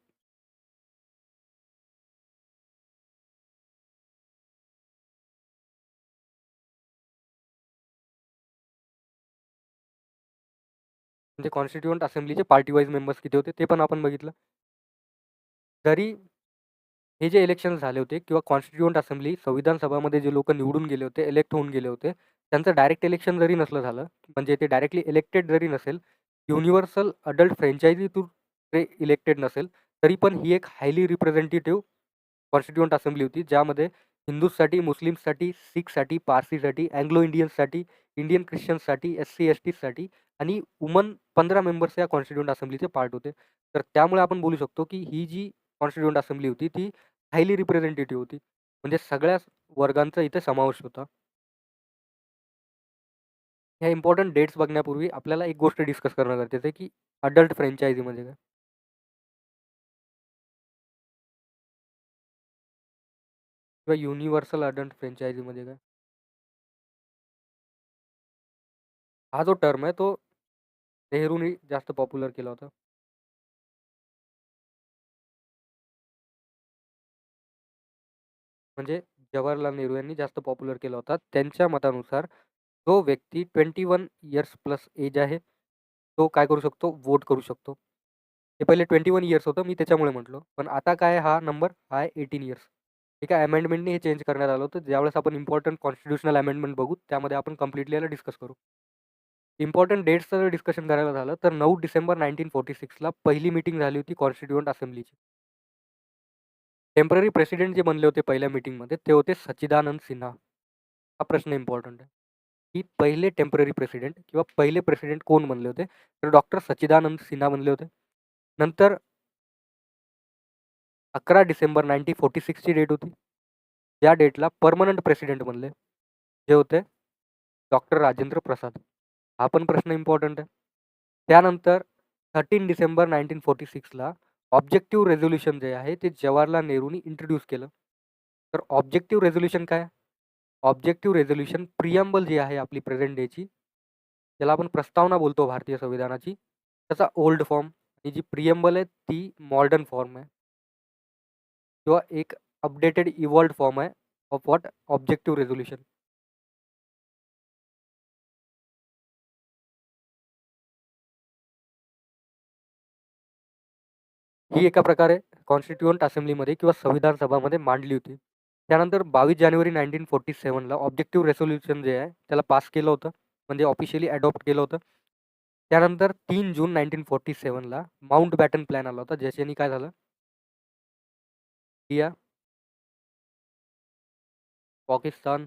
म्हणजे कॉन्स्टिट्यूएंट असेंब्लीचे पार्टी वाईज मेंबर्स किती होते ते पण आपण बघितलं. जरी हे जे इलेक्शन्स झाले होते किंवा कॉन्स्टिट्यूएंट असेंब्ली, संविधान सभामध्ये जे लोकं निवडून गेले होते, इलेक्ट होऊन गेले होते, त्यांचं डायरेक्ट इलेक्शन जरी नसलं झालं, म्हणजे ते डायरेक्टली इलेक्टेड जरी नसेल, युनिव्हर्सल अडल्ट फ्रॅन्चायझी थ्रू ते इलेक्टेड नसेल, तरी पण ही एक हायली रिप्रेझेंटेटिव्ह कॉन्स्टिट्यूएंट असेंब्ली होती, ज्यामध्ये हिंदूंसाठी, मुस्लिम्ससाठी, सिखसाठी, पारसीसाठी, अँग्लो इंडियन्ससाठी, इंडियन ख्रिश्चन्ससाठी, एस-सी, एस-टीसाठी आणि वुमन 15 मेंबर्स या कॉन्स्टिट्यूएंट असेंब्लीचे पार्ट होते. तर त्यामुळे आपण बोलू शकतो, की ही जी कॉन्स्टिट्यूएंट असेंब्ली होती, ती हायली रिप्रेझेंटेटिव्ह होती. म्हणजे सगळ्याच वर्गांचा इथे समावेश होता. ह्या इम्पोर्टंट डेट्स बघण्यापूर्वी आपल्याला एक गोष्ट डिस्कस करणं गरजेचं आहे, की अडल्ट फ्रॅन्चायझी म्हणजे काय? किंवा युनिव्हर्सल अडल्ट फ्रॅन्चायझी म्हणजे काय? हा जो टर्म आहे, तो नेहरूंनी जास्त पॉप्युलर केला होता. म्हणजे जवाहरलाल नेहरू यांनी जास्त पॉप्युलर केला होता. त्यांच्या मतानुसार जो व्यक्ती 21 इयर्स प्लस एज आहे, तो काय करू शकतो? वोट करू शकतो. ते पहिले 21 इयर्स होतं, मी त्याच्यामुळे म्हटलो. पण आता काय हा नंबर आहे 18 इयर्स. ठीक आहे, अमेंडमेंटने हे चेंज करण्यात आलं होतं. ज्यावेळेस आपण इम्पोर्टंट कॉन्स्टिट्यूशनल अमेंडमेंट बघू, त्यामध्ये आपण कंप्लीटली याला डिस्कस करू. इम्पोर्टंट डेट्सचं जर डिस्कशन करायला झालं, तर 9 डिसेंबर 1946ला पहिली मीटिंग झाली होती कॉन्स्टिट्यूएंट असेंब्लीची. टेम्पररी प्रेसिडेंट जे बनले होते पहिल्या मीटिंगमध्ये, ते होते सच्चिदानंद सिन्हा. हा प्रश्न इम्पॉर्टंट आहे, की पहिले टेम्पररी प्रेसिडेंट किंवा पहिले प्रेसिडेंट कोण बनले होते? तर डॉक्टर सच्चिदानंद सिन्हा बनले होते. नंतर 11 डिसेंबर 1946ची डेट होती. त्या डेटला पर्मनंट प्रेसिडेंट बनले, जे होते डॉक्टर राजेंद्र प्रसाद. हा पण प्रश्न इम्पॉर्टंट आहे. त्यानंतर 13 डिसेंबर 1946ला ऑब्जेक्टिव्ह रेझोल्यूशन जे आहे, ते जवाहरलाल नेहरूंनी इंट्रोड्यूस केलं. तर ऑब्जेक्टिव्ह रेझोल्यूशन काय? ऑब्जेक्टिव्ह रेझोल्यूशन प्रिअम्बल जी आहे आपली प्रेझेंट डेची, ज्याला आपण प्रस्तावना बोलतो भारतीय संविधानाची, त्याचा ओल्ड फॉर्म आणि जी प्रिअम्बल आहे ती मॉडर्न फॉर्म आहे किंवा एक अपडेटेड इव्हॉल्व्ड फॉर्म आहे ऑफ व्हॉट? Objective resolution. ही एका प्रकारे कॉन्स्टिट्यूएंट असेंब्लीमध्ये किंवा संविधान सभामध्ये मांडली होती. त्यानंतर 22 जानेवारी 1947ला ऑब्जेक्टिव्ह रेझोल्यूशन जे आहे त्याला पास केलं होतं. म्हणजे ऑफिशियली अडॉप्ट केलं होतं. त्यानंतर 3 जून 1947ला माउंट बॅटन प्लॅन आला होता, ज्याच्याने काय झालं? इंडिया, पाकिस्तान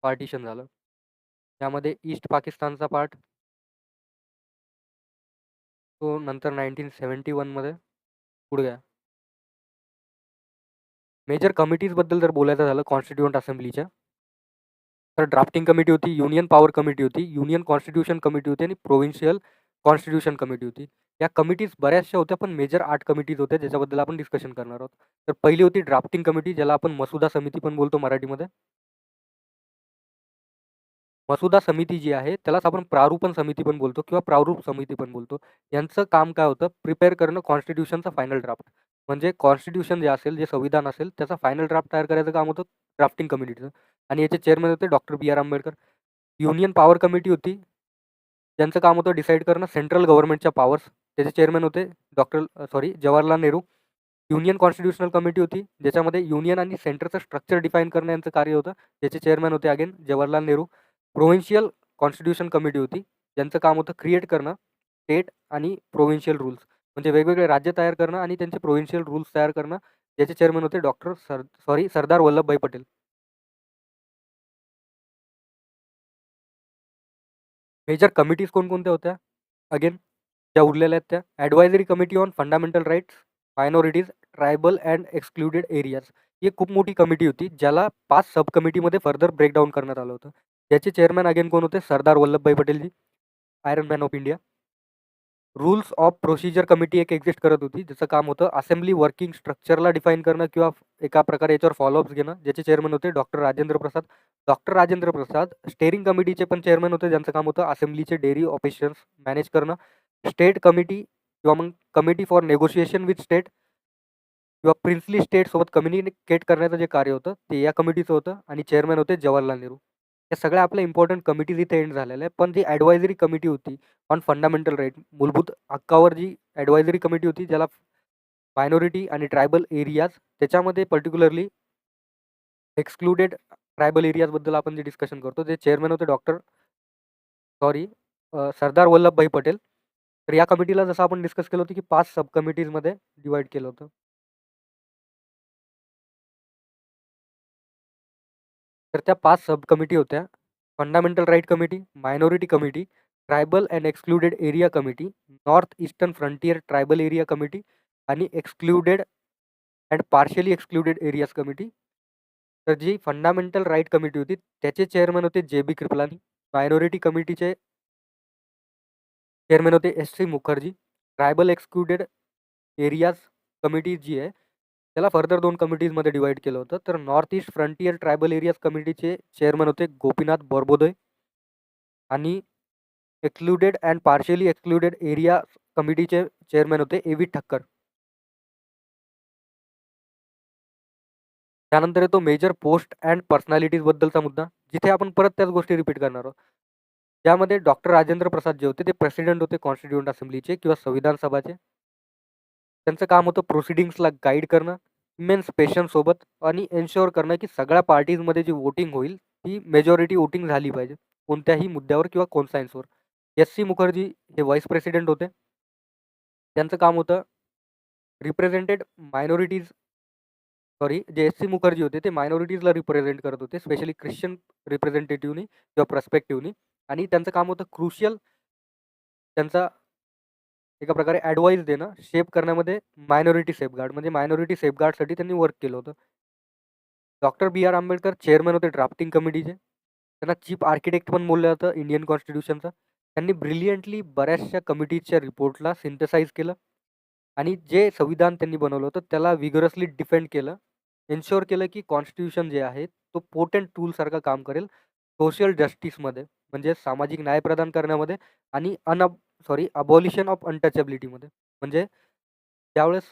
पार्टिशन झालं. त्यामध्ये ईस्ट पाकिस्तानचा पार्ट, तो नंतर 1971मध्ये पुढे गेला. मेजर कमिटीजबद्दल जर बोलायचं झालं कॉन्स्टिट्यूएंट असेंब्लीच्या, तर ड्राफ्टिंग कमिटी होती, युनियन पॉवर कमिटी होती, युनियन कॉन्स्टिट्यूशन कमिटी होती आणि प्रोव्हिन्शियल कॉन्स्टिट्यूशन कमिटी होती. या कमिटीज बऱ्याचशा होत्या, पण मेजर 8 कमिटीज होत्या, ज्याच्याबद्दल आपण डिस्कशन करणार आहोत. तर पहिली होती ड्राफ्टिंग कमिटी, ज्याला आपण मसुदा समिती पण बोलतो मराठीमध्ये. मसुदा समिती जी आहे, त्यालाच आपण प्रारूपण समिती पण बोलतो किंवा प्रारूप समिती पण बोलतो. यांचं काम काय होतं? प्रिपेअर करणं कॉन्स्टिट्यूशनचा फायनल ड्राफ्ट. म्हणजे कॉन्स्टिट्यूशन जे असेल, जे संविधान असेल, त्याचा फायनल ड्राफ्ट तयार करायचं काम होतं ड्राफ्टिंग कमिटीचं. आणि याचे चेअरमन होते doctor B. R. Ambedkar. Union power committee होती, ज्यांचं काम होतं डिसाईड करणं सेंट्रल गव्हर्नमेंटच्या पॉवर्स. त्याचे चेअरमन होते Jawaharlal Nehru. Union constitutional committee होती, ज्याच्यामध्ये युनियन आणि सेंटरचं स्ट्रक्चर डिफाईन करणं यांचं कार्य होतं. त्याचे चेअरमन होते again Jawaharlal Nehru. Provincial constitution committee होती, ज्यांचं काम होतं क्रिएट करणं स्टेट आणि प्रोव्हिन्शियल रूल्स. म्हणजे वेगवेगळे राज्य तयार करणं आणि त्यांचे प्रोव्हिन्शियल रूल्स तयार करणं. ज्याचे चेअरमन होते सरदार वल्लभभाई पटेल. मेजर कमिटीज कोणकोणत्या होत्या? अगेन ज्या उरलेल्या आहेत त्या advisory committee on fundamental rights, minorities, tribal and excluded areas. ही एक खूप मोठी कमिटी होती, ज्याला 5 सब कमिटीमध्ये फर्दर ब्रेकडाऊन करण्यात आलं होतं. याचे चेअरमॅन अगेन कोण होते? Sardar Vallabhbhai Patelji, iron man of India. Rules of procedure committee एक एक्झिस्ट करत होती, ज्याचं काम होतं असेंब्ली वर्किंग स्ट्रक्चरला डिफाईन करणं किंवा एका प्रकारे याच्यावर फॉलोअप्स घेणं. ज्याचे चेअरमन होते doctor Rajendra Prasad. Doctor Rajendra Prasad steering कमिटीचे पण चेअरमन होते, ज्यांचं काम होतं असेंब्लीचे डेली ऑपरेशन्स मॅनेज करणं. स्टेट कमिटी किंवा मग committee for negotiation with state किंवा प्रिन्सली स्टेटसोबत कम्युनिकेट करण्याचं जे कार्य होतं, ते या कमिटीचं होतं आणि चेअरमन होते जवाहरलाल नेहरू. या सगळ्या आपल्या इम्पॉर्टंट कमिटीज इथे एंड झालेल्या आहे. पण जी ॲडवायझरी कमिटी होती ऑन फंडामेंटल राईट, मूलभूत हक्कावर जी ॲडवायझरी कमिटी होती, ज्याला मायनॉरिटी आणि ट्रायबल एरियाज, त्याच्यामध्ये पर्टिक्युलरली एक्सक्लुडेड ट्रायबल एरियाजबद्दल आपण जे डिस्कशन करतो, ते चेअरमन होते सरदार वल्लभभाई पटेल. तर या कमिटीला जसं आपण डिस्कस केलं होतं, की 5 सब कमिटीजमध्ये डिवाइड केलं होतं. तर त्या 5 सब कमिटी होत्या. Fundamental right committee, minority committee, tribal and excluded area committee, north eastern frontier tribal area committee आणि excluded and partially excluded areas committee. तर जी फंडामेंटल राईट कमिटी होती, त्याचे चेअरमन होते जे.बी. कृपलानी. मायनॉरिटी कमिटीचे चेअरमन होते S C. Mukherjee. Tribal excluded areas committee जी आहे, त्याला फर्दर 2 कमिटीजमध्ये डिवाइड केलं होतं. तर north east frontier tribal areas कमिटीचे चेअरमन होते गोपीनाथ बोरबोदोय आणि excluded and partially excluded area कमिटीचे चेअरमन होते ए.व्ही. ठक्कर. त्यानंतर येतो मेजर पोस्ट अँड पर्सनॅलिटीज बद्दलचा मुद्दा, जिथे आपण परत त्याच गोष्टी रिपीट करणार आहोत. त्यामध्ये डॉक्टर राजेंद्र प्रसाद जे होते, ते प्रेसिडेंट होते कॉन्स्टिट्यूएंट असेंब्लीचे किंवा संविधान सभाचे. त्यांचं काम होतं प्रोसिडिंग्सला गाईड करणं, इमेन्स पेशन्स सोबत आणि एन्श्योर करणं, की सगळ्या पार्टीजमध्ये जी वोटिंग होईल, ती मेजॉरिटी वोटिंग झाली पाहिजे, कोणत्याही मुद्द्यावर किंवा कॉन्सायन्सवर. एस.सी. मुखर्जी हे व्हाईस प्रेसिडेंट होते. त्यांचं काम होतं रिप्रेझेंटेड मायनॉरिटीज जे एस.सी. मुखर्जी होते, ते मायनॉरिटीजला रिप्रेझेंट करत होते, स्पेशली ख्रिश्चन रिप्रेझेंटेटिव्हनी किंवा पर्स्पेक्टिव्हनी. आणि त्यांचं काम होतं क्रुशियल त्यांचा एका प्रकारे ॲडवाईस देणं, शेप करण्यामध्ये मायनॉरिटी सेफगार्ड, म्हणजे मायनॉरिटी सेफगार्डसाठी त्यांनी वर्क केलं होतं. Doctor B. R. Ambedkar chairman होते ड्राफ्टिंग कमिटीचे. त्यांना चीफ आर्किटेक्ट पण बोललं जातं इंडियन कॉन्स्टिट्यूशनचा. त्यांनी ब्रिलियंटली बऱ्याचशा कमिटीच्या रिपोर्टला सिंथेसाइज केलं आणि जे संविधान त्यांनी बनवलं होतं, त्याला विगरसली डिफेंड केलं. एन्श्योर केलं, की कॉन्स्टिट्यूशन जे आहे, तो पोटेंट टूलसारखं काम करेल सोशल जस्टिसमध्ये, म्हणजे सामाजिक न्याय प्रदान करण्यामध्ये आणि अबॉलिशन ऑफ अनटचॅबिलिटीमध्ये. म्हणजे त्यावेळेस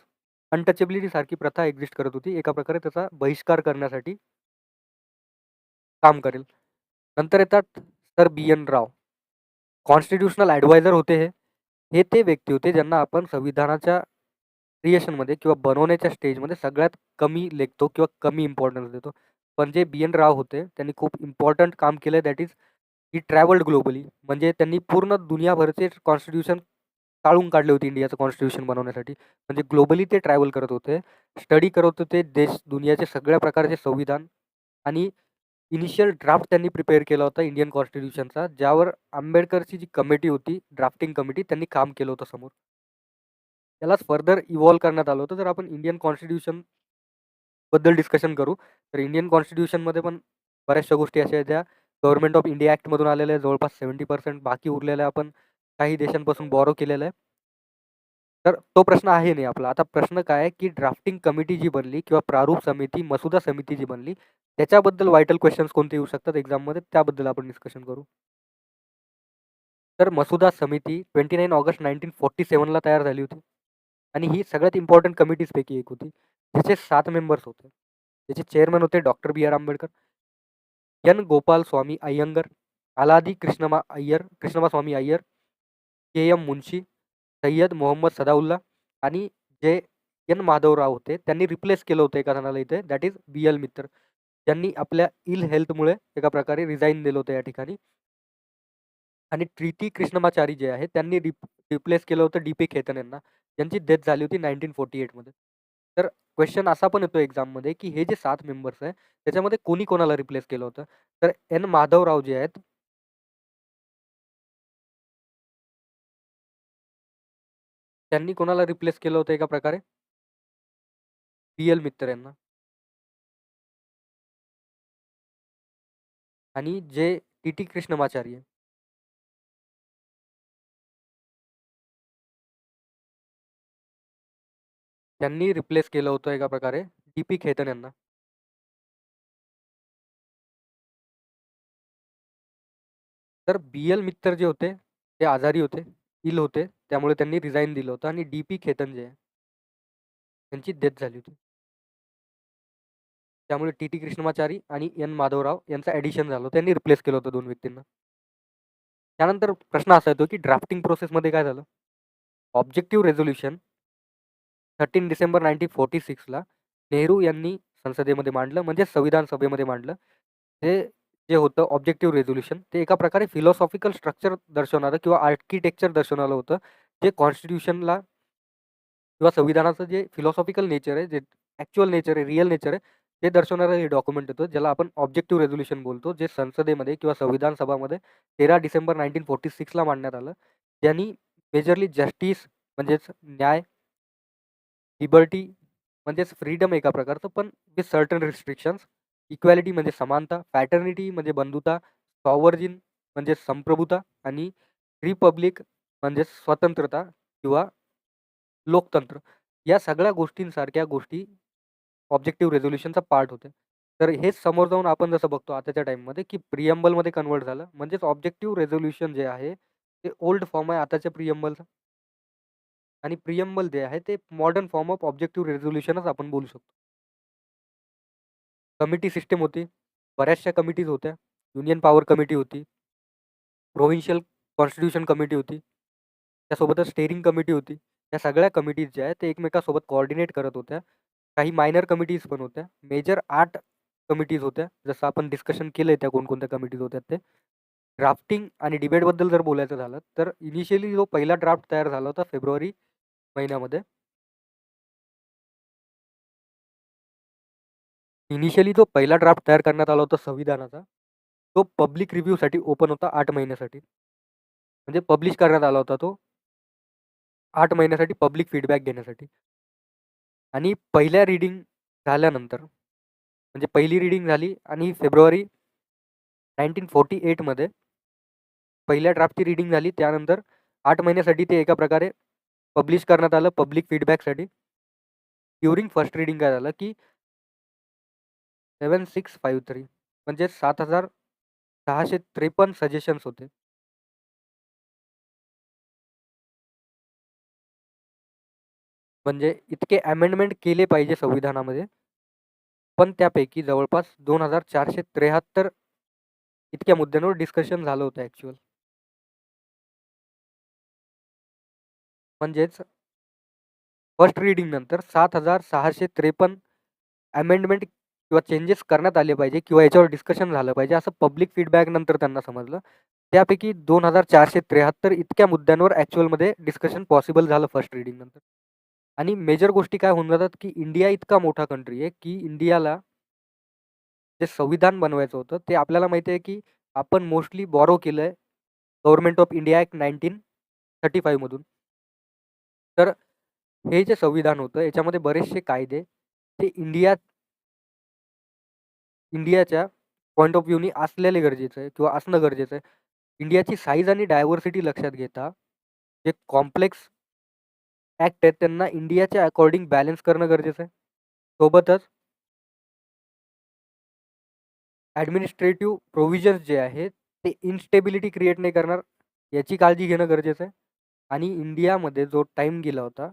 अनटचॅबिलिटी सारखी प्रथा एक्झिस्ट करत होती. एका प्रकारे त्याचा बहिष्कार करण्यासाठी काम करेल. नंतर येतात सर बी.एन. राव. कॉन्स्टिट्यूशनल ॲडवायझर होते हे. हे ते व्यक्ती होते ज्यांना आपण संविधानाच्या क्रिएशनमध्ये किंवा बनवण्याच्या स्टेजमध्ये सगळ्यात कमी लेखतो किंवा कमी इम्पॉर्टन्स देतो. पण जे बी.एन. राव होते, त्यांनी खूप इम्पॉर्टंट काम केलं. That is he travelled globally. म्हणजे त्यांनी पूर्ण दुनियाभरचे कॉन्स्टिट्यूशन टाळून काढले होते इंडियाचं कॉन्स्टिट्यूशन बनवण्यासाठी. म्हणजे ग्लोबली ते ट्रॅव्हल करत होते, स्टडी करत होते देश दुनियाचे सगळ्या प्रकारचे संविधान. आणि इनिशियल ड्राफ्ट त्यांनी प्रिपेअर केला होता इंडियन कॉन्स्टिट्यूशनचा, ज्यावर आंबेडकरची जी कमिटी होती, ड्राफ्टिंग कमिटी, त्यांनी काम केलं होतं समोर. त्यालाच फर्दर इव्हॉल्व करण्यात आलं होतं. जर आपण इंडियन कॉन्स्टिट्यूशन बद्दल डिस्कशन करू, तर इंडियन कॉन्स्टिट्यूशनमध्ये पण बऱ्याचशा गोष्टी अशा आहेत ज्या गव्हर्नमेंट ऑफ इंडिया ॲक्टमधून आलेल्या आहे. जवळपास 70% बाकी उरलेल्या आपण काही देशांपासून बॉरो केलेलं आहे. तर तो प्रश्न आहे नाही आपला. आता प्रश्न काय आहे, की ड्राफ्टिंग कमिटी जी बनली किंवा प्रारूप समिती, मसुदा समिती जी बनली, त्याच्याबद्दल व्हायटल क्वेश्चन्स कोणते येऊ शकतात एक्झाममध्ये, त्याबद्दल आपण डिस्कशन करू. तर मसुदा समिती 29 ऑगस्ट 1947ला तयार झाली होती आणि ही सगळ्यात इम्पॉर्टंट कमिटीजपैकी एक होती. त्याचे 7 मेंबर्स होते. त्याचे चेअरमन होते doctor B. R. Ambedkar, N. Gopal Swami Iyengar, Alladi कृष्णमा स्वामी अय्यर, के. एम. मुन्शी, सय्यद मोहम्मद सदाउल्ला आणि जे एन. माधवराव होते. त्यांनी रिप्लेस केलं होतं एका जणाला इथे, दॅट इज बी. एल. मित्तर. त्यांनी आपल्या इल हेल्थमुळे एका प्रकारे रिझाईन दिलं होतं या ठिकाणी. आणि टी. कृष्णमाचारी जे आहे, त्यांनी रिप्लेस केलं होतं डी. पी. खेतन यांना, ज्यांची डेथ झाली होती 1948 मध्ये. तर क्वेश्चन असा पण येतो एक्झाममध्ये, की हे जे 7 मेंबर्स आहे, त्याच्यामध्ये कोणी कोणाला रिप्लेस केलं होतं? तर एन. माधवराव जे आहेत, त्यांनी कोणाला रिप्लेस केलं होतं एका प्रकारे? बी. एल. मित्तर यांना. आणि जे टी. कृष्णमाचारी आहे, त्यांनी रिप्लेस केलं होतं एका प्रकारे डी. पी. खेतन यांना. तर बी. एल. मित्तर जे होते, ते आजारी होते, इल होते. त्यामुळे त्यांनी रिझाईन दिलं होतं आणि डी. पी. खेतन जे आहे, त्यांची डेथ झाली होती. त्यामुळे टी. कृष्णमाचारी आणि एन. माधवराव यांचं ॲडिशन झालं. त्यांनी रिप्लेस केलं होतं 2 व्यक्तींना. त्यानंतर प्रश्न असा येतो, की ड्राफ्टिंग प्रोसेसमध्ये काय झालं? ऑब्जेक्टिव्ह रेझोल्यूशन 13 डिसेंबर 1946ला नेहरू यांनी संसदेमध्ये मांडलं, म्हणजे संविधान सभेमध्ये मांडलं. ते जे होतं ऑब्जेक्टिव्ह रेझोल्यूशन, ते एका प्रकारे फिलॉसॉफिकल स्ट्रक्चर दर्शवणारं किंवा आर्किटेक्चर दर्शवणारं होतं. जे कॉन्स्टिट्यूशनला किंवा संविधानाचं जे फिलॉसॉफिकल नेचर आहे, जे ॲक्चुअल नेचर आहे, रिअल नेचर आहे, ते दर्शवणारं हे डॉक्युमेंट होतं, ज्याला आपण ऑब्जेक्टिव्ह रेझोल्यूशन बोलतो. जे संसदेमध्ये किंवा संविधान सभामध्ये 13 डिसेंबर 1946ला मांडण्यात आलं. ज्यांनी मेजरली जस्टिस म्हणजेच न्याय, लिबर्टी म्हणजेच फ्रीडम एका प्रकारचं, पण विथ सर्टन रिस्ट्रिक्शन्स, इक्वॅलिटी म्हणजे समानता, फॅटर्निटी म्हणजे बंधुता, सॉव्हर्जिन म्हणजे संप्रभुता आणि रिपब्लिक म्हणजे स्वतंत्रता किंवा लोकतंत्र, या सगळ्या गोष्टींसारख्या गोष्टी ऑब्जेक्टिव्ह रेझोल्यूशनचा पार्ट होते. तर हेच समोर जाऊन आपण जसं बघतो आताच्या टाईममध्ये, की प्रिएम्बलमध्ये कन्व्हर्ट झालं. म्हणजेच ऑब्जेक्टिव्ह रेझोल्यूशन जे आहे, ते ओल्ड फॉर्म आहे आताच्या प्रिएम्बलचा, आणि प्रिएम्बल जे आहे ते मॉडर्न फॉर्म ऑफ ऑब्जेक्टिव्ह रेझोल्यूशनच आपण बोलू शकतो. कमिटी सिस्टम होती. बऱ्याचशा कमिटीज होत्या. युनियन पॉवर कमिटी होती. प्रोव्हिन्शियल कॉन्स्टिट्यूशन कमिटी होती. त्यासोबतच स्टेअरिंग कमिटी होती. या सगळ्या कमिटीज ज्या आहेत, ते एकमेकांसोबत कोऑर्डिनेट करत होत्या. काही मायनर कमिटीज पण होत्या. मेजर 8 कमिटीज होत्या. जसं आपण डिस्कशन केलंय त्या कोणकोणत्या कमिटीज होत्या ते. ड्राफ्टिंग आणि डिबेटबद्दल जर बोलायचं झालं, तर इनिशियली जो पहिला ड्राफ्ट तयार झाला होता फेब्रुवारी महिन्यामध्ये. इनिशियली जो पहिला ड्राफ्ट तयार करण्यात आला होता संविधानाचा, तो पब्लिक रिव्ह्यूसाठी ओपन होता 8 महिन्यासाठी. म्हणजे पब्लिश करण्यात आला होता तो 8 महिन्यासाठी पब्लिक फीडबॅक घेण्यासाठी. आणि पहिल्या रीडिंग झाल्यानंतर, म्हणजे पहिली रीडिंग झाली आणि फेब्रुवारी 1948 मध्ये पहिल्या ड्राफ्टची रीडिंग झाली. त्यानंतर 8 महिन्यासाठी ते एका प्रकारे पब्लिश करण्यात आलं पब्लिक फीडबॅकसाठी. ड्युरिंग फर्स्ट रीडिंग काय झालं, की 7653 म्हणजे 7653 सजेशन्स होते. म्हणजे इतके अमेंडमेंट केले पाहिजे संविधानामध्ये, पण त्यापैकी जवळपास 2473 इतक्या मुद्द्यांवर डिस्कशन झालं होतं ॲक्चुअल. म्हणजेच फर्स्ट रीडिंग नंतर 7653 अमेंडमेंट किंवा चेंजेस करण्यात आले पाहिजे किंवा याच्यावर डिस्कशन झालं पाहिजे, असं पब्लिक फीडबॅक नंतर त्यांना समजलं. त्यापैकी 2473 इतक्या मुद्द्यांवर ॲक्चुअलमध्ये डिस्कशन पॉसिबल झालं फर्स्ट रीडिंग नंतर. आणि मेजर गोष्टी काय होऊन जातात, की इंडिया इतका मोठा कंट्री आहे, की इंडियाला जे संविधान बनवायचं होतं, ते आपल्याला माहिती आहे, की आपण मोस्टली बॉरो केलंय गव्हर्नमेंट ऑफ इंडिया ॲक्ट 1935 मधून. तर हे जे संविधान होतं, याच्यामध्ये बरेचसे कायदे ते इंडियाच्या पॉइंट ऑफ व्ह्यूनी असलेले गरजेचं आहे किंवा असणं गरजेचं आहे. इंडियाची साईज आणि डायव्हर्सिटी लक्षात घेता जे कॉम्प्लेक्स ॲक्ट आहेत, त्यांना इंडियाच्या अकॉर्डिंग बॅलन्स करणं गरजेचं आहे. सोबतच ॲडमिनिस्ट्रेटिव्ह प्रोव्हिजन्स जे आहेत, ते इन्स्टेबिलिटी क्रिएट नाही करणार, याची काळजी घेणं गरजेचं आहे. आणि इंडियामध्ये जो टाईम गेला होता,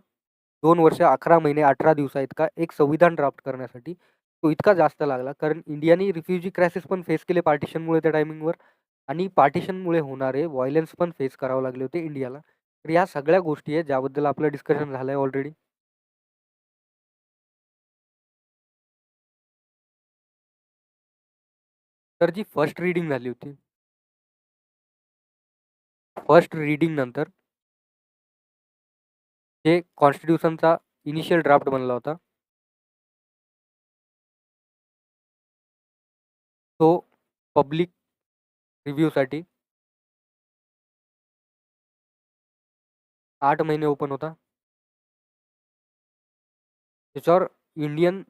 2 वर्ष 11 महिने 18 दिवसा एक संविधान ड्राफ्ट करण्यासाठी, तो इतका जास्त लागला. कारण इंडियाने रिफ्युजी क्रायसिस पण फेस केले पार्टिशनमुळे त्या टायमिंगवर, आणि पार्टिशनमुळे होणारे व्हायलन्स पण फेस करावे लागले होते इंडियाला. तर या सगळ्या गोष्टी आहेत, ज्याबद्दल आपलं डिस्कशन झालं आहे ऑलरेडी. तर जी फर्स्ट रीडिंग झाली होती, फर्स्ट रीडिंग नंतर जे कॉन्स्टिट्यूशनचा इनिशियल ड्राफ्ट बनला होता, तो पब्लिक रिव्ह्यूसाठी 8 महिने ओपन होता. त्याच्यावर इंडियन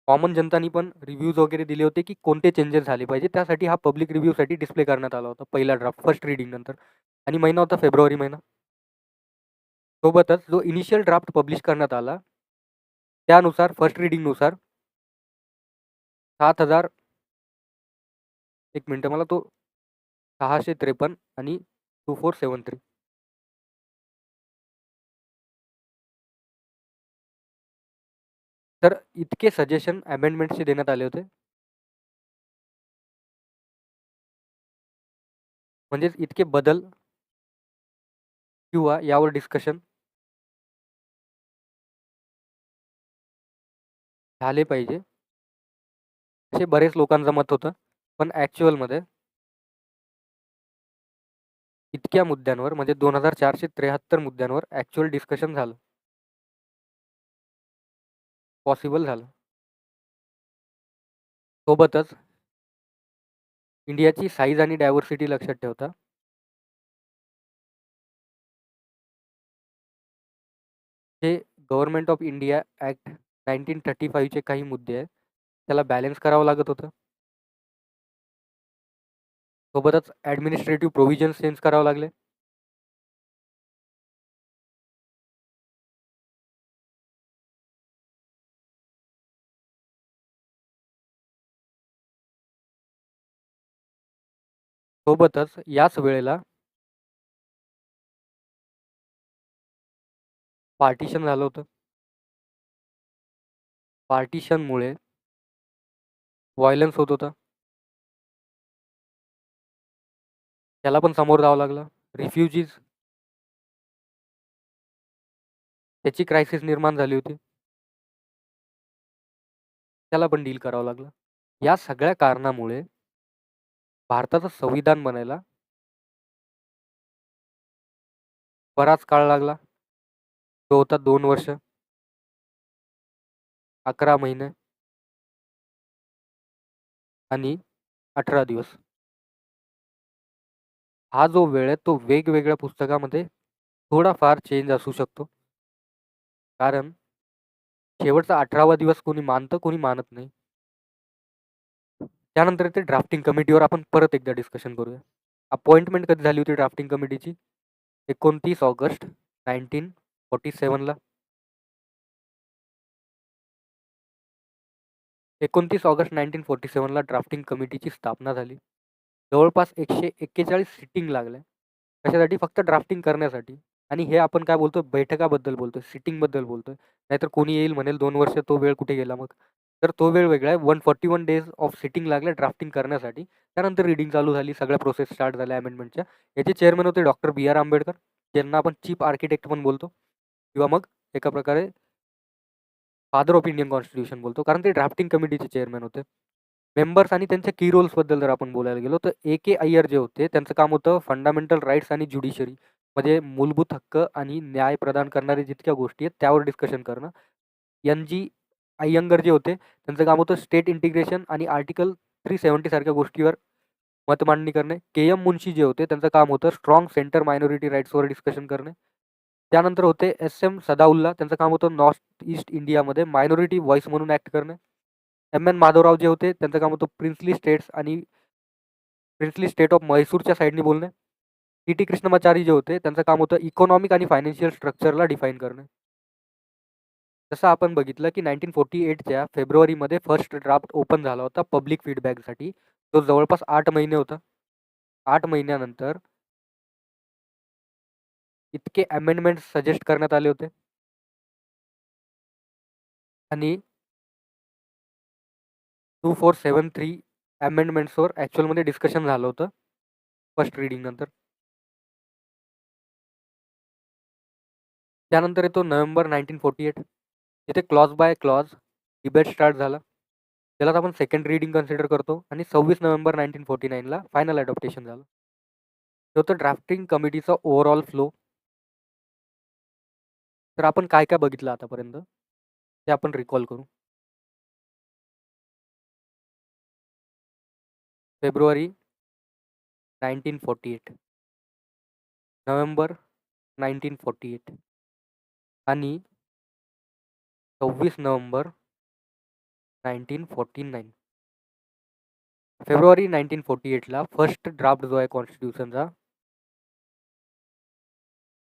कॉमन जनतानी पण रिव्ह्यूज वगैरे दिले होते, की कोणते चेंजेस झाले पाहिजे. त्यासाठी हा पब्लिक रिव्ह्यूसाठी डिस्प्ले करण्यात आला होता पहिला ड्राफ्ट फर्स्ट रीडिंग नंतर. आणि महिना होता फेब्रुवारी महिना. सोबतच जो इनिशियल ड्राफ्ट पब्लिश करण्यात आला, त्यानुसार फर्स्ट रीडिंगनुसार 7,000, एक मिनिटं, मला तो 653 आणि 2473, तर इतके सजेशन अमेंडमेंट्सचे देण्यात आले होते. म्हणजेच इतके बदल किंवा यावर डिस्कशन झाले पाहिजे, असे बरेच लोकांचं मत होतं. पण ॲक्चुअलमध्ये इतक्या मुद्द्यांवर म्हणजे 2473 मुद्द्यांवर ॲक्चुअल डिस्कशन झालं. पॉसिबल झालं. सोबतच इंडियाची साईज आणि डायव्हर्सिटी लक्षात ठेवता जे गव्हर्नमेंट ऑफ इंडिया ॲक्ट 1935चे काही मुद्दे आहेत, त्याला बॅलन्स करावं लागत होतं. सोबतच ॲडमिनिस्ट्रेटिव्ह प्रोव्हिजन्स चेंज करावे लागले. सोबतच याच वेळेला पार्टिशन झालं होतं. पार्टिशनमुळे व्हायलन्स होत होता. त्याला पण सामोरं जावं लागलं. रिफ्युजीज त्याची क्रायसिस निर्माण झाली होती. त्याला पण डील करावं लागलं. या सगळ्या कारणामुळे भारताचं संविधान बनायला बराच काळ लागला. तो होता 2 वर्ष, 11 महिने आणि 18 दिवस. हा जो वेळ आहे तो वेगवेगळ्या पुस्तकामध्ये थोडाफार चेंज असू शकतो. कारण शेवटचा 18वा दिवस कोणी मानतं, कोणी मानत नाही. त्यानंतर ते ड्राफ्टिंग कमिटीवर आपण परत एकदा डिस्कशन करूया. अपॉइंटमेंट कधी झाली होती ड्राफ्टिंग कमिटीची? 29 ऑगस्ट 1947ला. 29 ऑगस्ट 1947ला ड्राफ्टिंग कमिटीची स्थापना झाली. जवळपास 141 सिटिंग लागल्या. कशासाठी? फक्त ड्राफ्टिंग करण्यासाठी. आणि हे आपण काय बोलतोय? बैठकाबद्दल बोलतोय, सिटिंगबद्दल बोलतोय. नाहीतर कोणी येईल म्हणेल 2 वर्ष तो वेळ कुठे गेला मग? तर तो वेळ वेगळा आहे. 141 डेज ऑफ सिटिंग लागल्या ड्राफ्टिंग करण्यासाठी. त्यानंतर रीडिंग चालू झाली. सगळ्या प्रोसेस स्टार्ट झाल्या अमेंडमेंटच्या. याचे चेअरमन होते डॉक्टर बी.आर. आंबेडकर, ज्यांना आपण चीफ आर्किटेक्ट पण बोलतो किंवा मग एका प्रकारे फादर ऑफ इंडियन कॉन्स्टिट्यूशन बोलतो, कारण ते ड्राफ्टिंग कमिटीचे चेअरमन होते. मेंबर्स आणि त्यांच्या की रोल्सबद्दल जर आपण बोलायला गेलो तर ए.के. अय्यर जे होते त्यांचं काम होतं फंडामेंटल राईट्स आणि ज्युडिशरी, म्हणजे मूलभूत हक्क आणि न्याय प्रदान करणारे जितक्या गोष्टी आहेत त्यावर डिस्कशन करणं. एन.जी. अय्यंगर जे होते त्यांचं काम होतं स्टेट इंटिग्रेशन आणि आर्टिकल 370 सारख्या गोष्टीवर मत मांडणी करणे. के.एम. मुन्शी जे होते त्यांचं काम होतं स्ट्रॉंग सेंटर मायनॉरिटी राईट्सवर डिस्कशन करणे. त्यानंतर होते एस.एम. सदाउल्ला, त्यांचं काम होतं नॉर्थ ईस्ट इंडियामध्ये मायनॉरिटी व्हॉइस म्हणून ॲक्ट करणे. एम.एन. माधवराव जे होते त्यांचं काम होतं प्रिन्सली स्टेट्स आणि प्रिन्सली स्टेट ऑफ म्हैसूरच्या साईडनी बोलणे. टी कृष्णमाचारी जे होते त्यांचं काम होतं इकॉनॉमिक आणि फायनान्शियल स्ट्रक्चरला डिफाईन करणे. जसं आपण बघितलं की 1948च्या फेब्रुवारीमध्ये फर्स्ट ड्राफ्ट ओपन झाला होता पब्लिक फीडबॅकसाठी. तो जवळपास 8 महिने होता. 8 महिन्यानंतर इतके अमेंडमेंट्स सजेस्ट करण्यात आले होते आणि 2473 अमेंडमेंट्सवर ॲक्च्युअलमध्ये डिस्कशन झालं होतं फर्स्ट रीडिंग नंतर. त्यानंतर येतो नोव्हेंबर 1948. तिथे clause by clause debate start झाला. त्यालाच आपण सेकंड रीडिंग कन्सिडर करतो आणि 26 नोव्हेंबर 1949ला फायनल अडॉप्टेशन झालं. हे होतं ड्राफ्टिंग कमिटीचा ओव्हरऑल फ्लो. तर आपण काय काय बघितलं आतापर्यंत ते आपण रिकॉल करू. फेब्रुवारी 1948, नोव्हेंबर 1948 आणि 26 नोव्हेंबर 1949. फेब्रुवारी 1948ला फर्स्ट ड्राफ्ट जो आहे कॉन्स्टिट्यूशनचा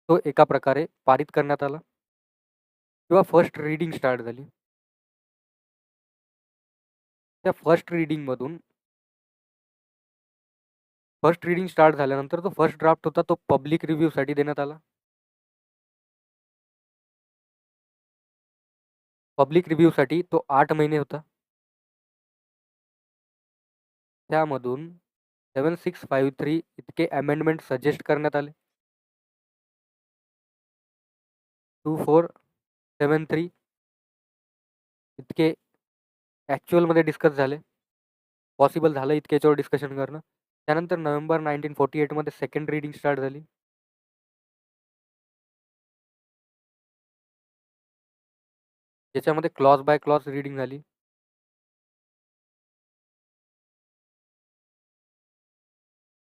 तो एका प्रकारे पारित करण्यात आला किंवा फर्स्ट रीडिंग स्टार्ट झाली. त्या फर्स्ट रीडिंग स्टार्ट झाल्यानंतर तो फर्स्ट ड्राफ्ट होता तो पब्लिक रिव्ह्यूसाठी देण्यात आला. पब्लिक रिव्ह्यूसाठी तो 8 महिने होता. त्यामधून 7653 इतके अमेंडमेंट सजेस्ट करण्यात आले. 2473 इतके ॲक्चुअलमध्ये डिस्कस झाले. पॉसिबल झालं इतकं याच्यावर डिस्कशन करणं. त्यानंतर नोव्हेंबर 1948 मध्ये सेकंड रीडिंग स्टार्ट झाली. ज्याच्यामध्ये क्लॉज बाय क्लॉज रीडिंग झाली.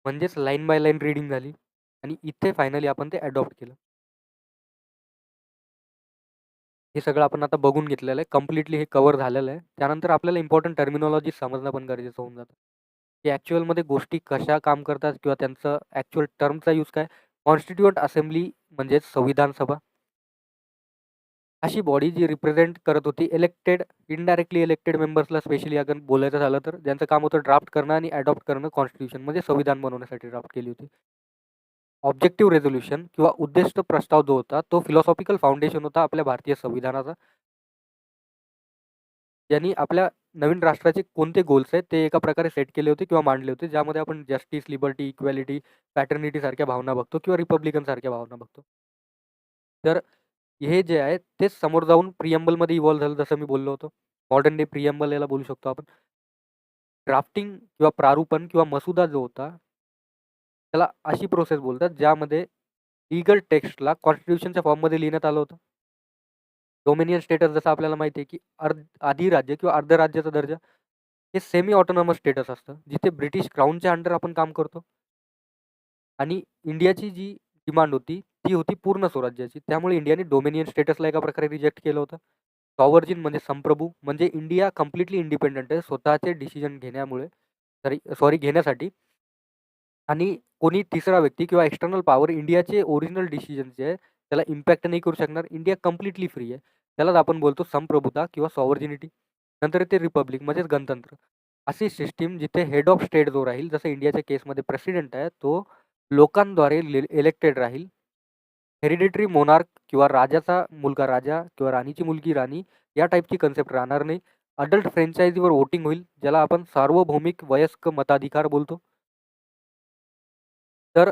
म्हणजेच लाईन बाय लाईन रीडिंग झाली आणि इथे फायनली आपण ते अडॉप्ट केलं. हे सगळं आपण आता बघून घेतलेलं आहे. कंप्लीटली हे कव्हर झालेलं आहे. त्यानंतर आपल्याला इम्पॉर्टंट टर्मिनॉलॉजी समजणं पण गरजेचं होऊन जातं, की ॲक्चुअलमध्ये गोष्टी कशा काम करतात किंवा त्यांचं ॲक्चुअल टर्मचा यूज काय. कॉन्स्टिट्यूएंट असेंब्ली म्हणजेच संविधान सभा अशी बॉडी जी रिप्रेझेंट करत होती इलेक्टेड, इनडायरेक्टली इलेक्टेड मेंबर्सला. स्पेशली अगर बोलायचं झालं तर ज्यांचं काम होतं ड्राफ्ट करणं आणि अडॉप्ट करणं कॉन्स्टिट्यूशन, म्हणजे संविधान बनवण्यासाठी ड्राफ्ट केली होती. ऑब्जेक्टिव्ह रेझोल्युशन किंवा उद्दिष्ट प्रस्ताव जो होता तो फिलॉसॉफिकल फाउंडेशन होता आपल्या भारतीय संविधानाचा, ज्यांनी आपल्या नवीन राष्ट्राचे कोणते गोल्स आहेत ते एका प्रकारे सेट केले होते किंवा मांडले होते, ज्यामध्ये आपण जस्टिस, लिबर्टी, इक्वॅलिटी, पॅटर्निटी सारख्या भावना बघतो किंवा रिपब्लिकन सारख्या भावना बघतो. तर हे जे आहे तेच समोर जाऊन प्रिएम्बलमध्ये इव्हॉल्व्ह झालं, जसं मी बोललो होतो. मॉडर्न डे प्रिएम्बल याला बोलू शकतो आपण. ड्राफ्टिंग किंवा प्रारूपण किंवा मसुदा जो होता त्याला अशी प्रोसेस बोलतात ज्यामध्ये लीगल टेक्स्टला कॉन्स्टिट्यूशनच्या फॉर्ममध्ये लिहिण्यात आलं होतं. डोमिनियन स्टेटस जसं आपल्याला माहिती आहे, की अधिराज्य किंवा अर्धराज्याचा दर्जा हे सेमी ऑटोनॉमस स्टेटस असतं, जिथे ब्रिटिश क्राऊनच्या अंडर आपण काम करतो. आणि इंडियाची जी डिमांड होती, ती होती पूर्ण स्वराज्याची. त्यामुळे इंडियाने डोमिनियन स्टेटसला एका प्रकारे रिजेक्ट केलं होतं. सॉव्हर्जिन म्हणजे संप्रभू, म्हणजे इंडिया कंप्लीटली इंडिपेंडंट आहे स्वतःचे डिसिजन घेण्यासाठी. आणि कोणी तिसरा व्यक्ती किंवा एक्सटर्नल पॉवर इंडियाचे ओरिजिनल डिसिजन जे आहे त्याला इम्पॅक्ट नाही करू शकणार. इंडिया कंप्लीटली फ्री आहे. त्यालाच आपण बोलतो संप्रभुता किंवा सॉव्हर्जिनिटी. नंतर येते रिपब्लिक म्हणजेच गणतंत्र. अशी सिस्टीम जिथे हेड ऑफ स्टेट जो राहील, जसं इंडियाच्या केसमध्ये प्रेसिडेंट आहे, तो लोकांद्वारे इलेक्टेड राहील. हेरिडिटरी मोनार्क किंवा राजाचा मुलगा राजा किंवा राणीची मुलगी राणी या टाईपची कन्सेप्ट राहणार नाही. अडल्ट फ्रँचायझीवर वोटिंग होईल, ज्याला आपण सार्वभौमिक वयस्क मताधिकार बोलतो. तर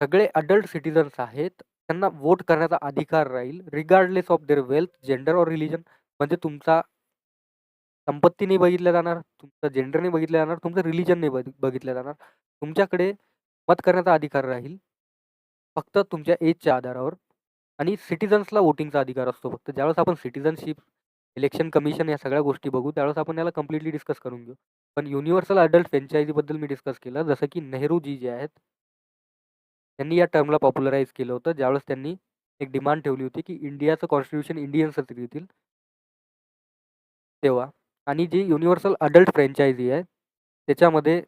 सगळे अडल्ट सिटिझन्स आहेत, त्यांना वोट करण्याचा अधिकार राहील regardless of their wealth, gender और रिलिजन. म्हणजे तुमचा संपत्ती नाही बघितल्या जाणार, तुमचं जेंडर नाही बघितलं जाणार, तुमचं रिलिजन नाही बघितलं जाणार. तुमच्याकडे मत करण्याचा अधिकार राहील फक्त तुमच्या एजच्या आधारावर. आणि सिटिझन्सला वोटिंगचा अधिकार असतो फक्त. ज्यावेळेस आपण सिटिझनशिप, इलेक्शन कमिशन या सगळ्या गोष्टी बघू त्यावेळेस आपण याला कम्प्लिटली डिस्कस करून घेऊ. पण युनिव्हर्सल अडल्ट फ्रँचायझीबद्दल मी डिस्कस केलं, जसं की नेहरूजी जे आहेत त्यांनी या टर्मला पॉप्युलराइज केलं होतं, ज्यावेळेस त्यांनी एक डिमांड ठेवली होती की इंडियाचं कॉन्स्टिट्यूशन इंडियन्सच लिहितील तेव्हा. आणि जी युनिव्हर्सल अडल्ट फ्रँचायझी आहे त्याच्यामध्ये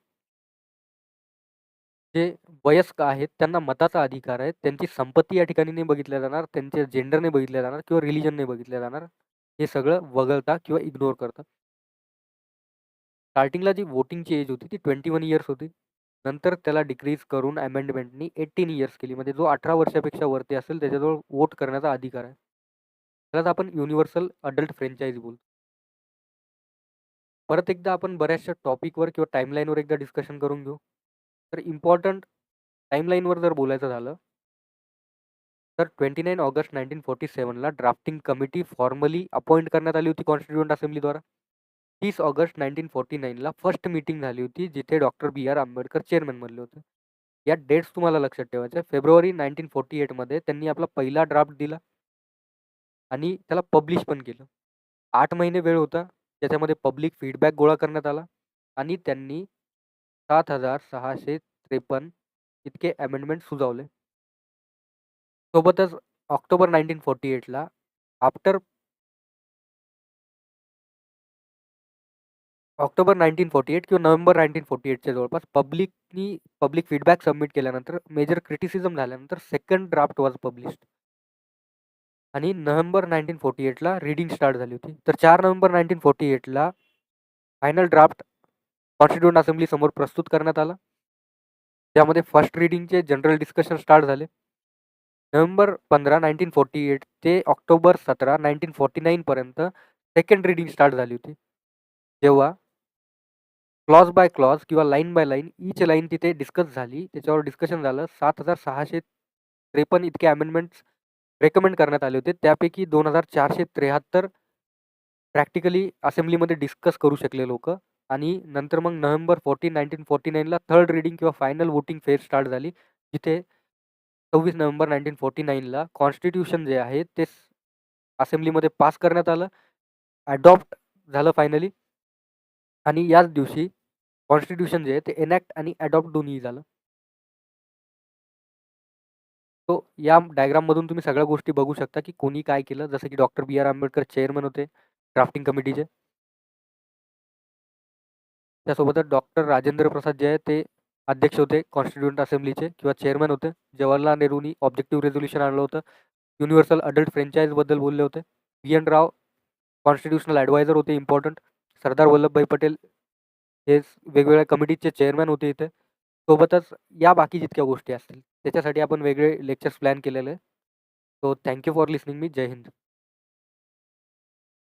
जे वयस्क आहेत त्यांना मताचा अधिकार आहे. त्यांची संपत्ती या ठिकाणी नाही बघितल्या जाणार, त्यांचे जेंडर नाही बघितल्या जाणार किंवा रिलिजन नाही बघितल्या जाणार. हे सगळं वगळता किंवा इग्नोर करतात. स्टार्टिंगला जी वोटिंगची एज होती ती 21 इयर्स होती. नंतर त्याला डिक्रीज करून अमेंडमेंटनी 18 इयर्स केली. म्हणजे जो 18 वर्षापेक्षा वरती असेल त्याच्याजवळ वोट करण्याचा अधिकार आहे. त्यालाच आपण युनिव्हर्सल अडल्ट फ्रँचाइज बोलतो. परत एकदा आपण बऱ्याचशा टॉपिकवर किंवा टाईमलाईनवर एकदा डिस्कशन करून घेऊ. तर इम्पॉर्टंट टाईमलाईनवर जर बोलायचं झालं तर 29 ऑगस्ट 1947ला ड्राफ्टिंग कमिटी फॉर्मली अपॉइंट करण्यात आली होती कॉन्स्टिट्यूएंट असेंब्लीद्वारा. 30 ऑगस्ट 1949ला फर्स्ट मीटिंग झाली होती, जिथे doctor B R Ambedkar chairman बनले होते. या डेट्स तुम्हाला लक्षात ठेवायच्या. फेब्रुवारी 1948 मध्ये त्यांनी आपला पहिला ड्राफ्ट दिला आणि त्याला पब्लिश पण केलं. 8 महिने वेळ होता, त्याच्यामध्ये पब्लिक फीडबॅक गोळा करण्यात आला आणि त्यांनी 7,653 इतके अमेंडमेंट सुचवले. सोबतच ऑक्टोबर 1948ला आफ्टर ऑक्टोबर 1948 किंवा नोव्हेंबर 1948च्या जवळपास पब्लिक फीडबॅक सबमिट केल्यानंतर, मेजर क्रिटिसिझम झाल्यानंतर सेकंड ड्राफ्ट वॉज पब्लिश्ड आणि नोव्हेंबर 1948ला रीडिंग स्टार्ट झाली होती. तर 4 नोव्हेंबर 1948ला फायनल ड्राफ्ट कॉन्स्टिट्यूएंट असेंब्ली समोर प्रस्तुत करण्यात आला. त्यामध्ये फर्स्ट रीडिंगचे जनरल डिस्कशन स्टार्ट झाले. नोव्हेंबर 15, 1948 ते ऑक्टोबर 17, 1949 पर्यंत सेकंड रीडिंग स्टार्ट झाली होती. जेव्हा क्लॉज बाय क्लॉज किंवा line by line each line तिथे डिस्कस झाली, त्याच्यावर डिस्कशन झालं. 7,653 इतके अमेंडमेंट्स रेकमेंड करण्यात आले होते. त्यापैकी 2,473 प्रॅक्टिकली असेंब्लीमध्ये डिस्कस करू शकले लोकं आणि नंतर मग नोव्हेंबर 14, 1949ला थर्ड रीडिंग किंवा फायनल वोटिंग फेज स्टार्ट झाली. जिथे 26 नोव्हेंबर 1949ला कॉन्स्टिट्यूशन जे आहे ते असेंब्लीमध्ये पास करण्यात आलं. अडॉप्ट झालं फायनली आणि याच दिवशी कॉन्स्टिट्यूशन जे आहे ते एनॅक्ट आणि अडॉप्ट दोन्ही झालं. तो या डायग्राममधून तुम्ही सगळ्या गोष्टी बघू शकता, की कोणी काय केलं. जसं की doctor B. R. Ambedkar chairman होते ड्राफ्टिंग कमिटीचे. त्यासोबतच डॉक्टर राजेंद्र प्रसाद जे आहे ते अध्यक्ष होते कॉन्स्टिट्यूएंट असेंब्लीचे किंवा चेअरमन होते. जवाहरलाल नेहरूंनी ऑब्जेक्टिव्ह रेझोल्यूशन आणलं होतं. युनिव्हर्सल अडल्ट फ्रँचाइजबद्दल बोलले होते. बी. एन. राव कॉन्स्टिट्यूशनल ॲडवायझर होते इम्पॉर्टंट. सरदार वल्लभभाई पटेल हे वेगवेगळ्या कमिटीचे चेअरमन होते इथे. सोबतच या बाकी जितक्या गोष्टी असतील त्याच्यासाठी आपण वेगळे लेक्चर्स प्लॅन केलेले आहे. So thank you for listening me. जय हिंद.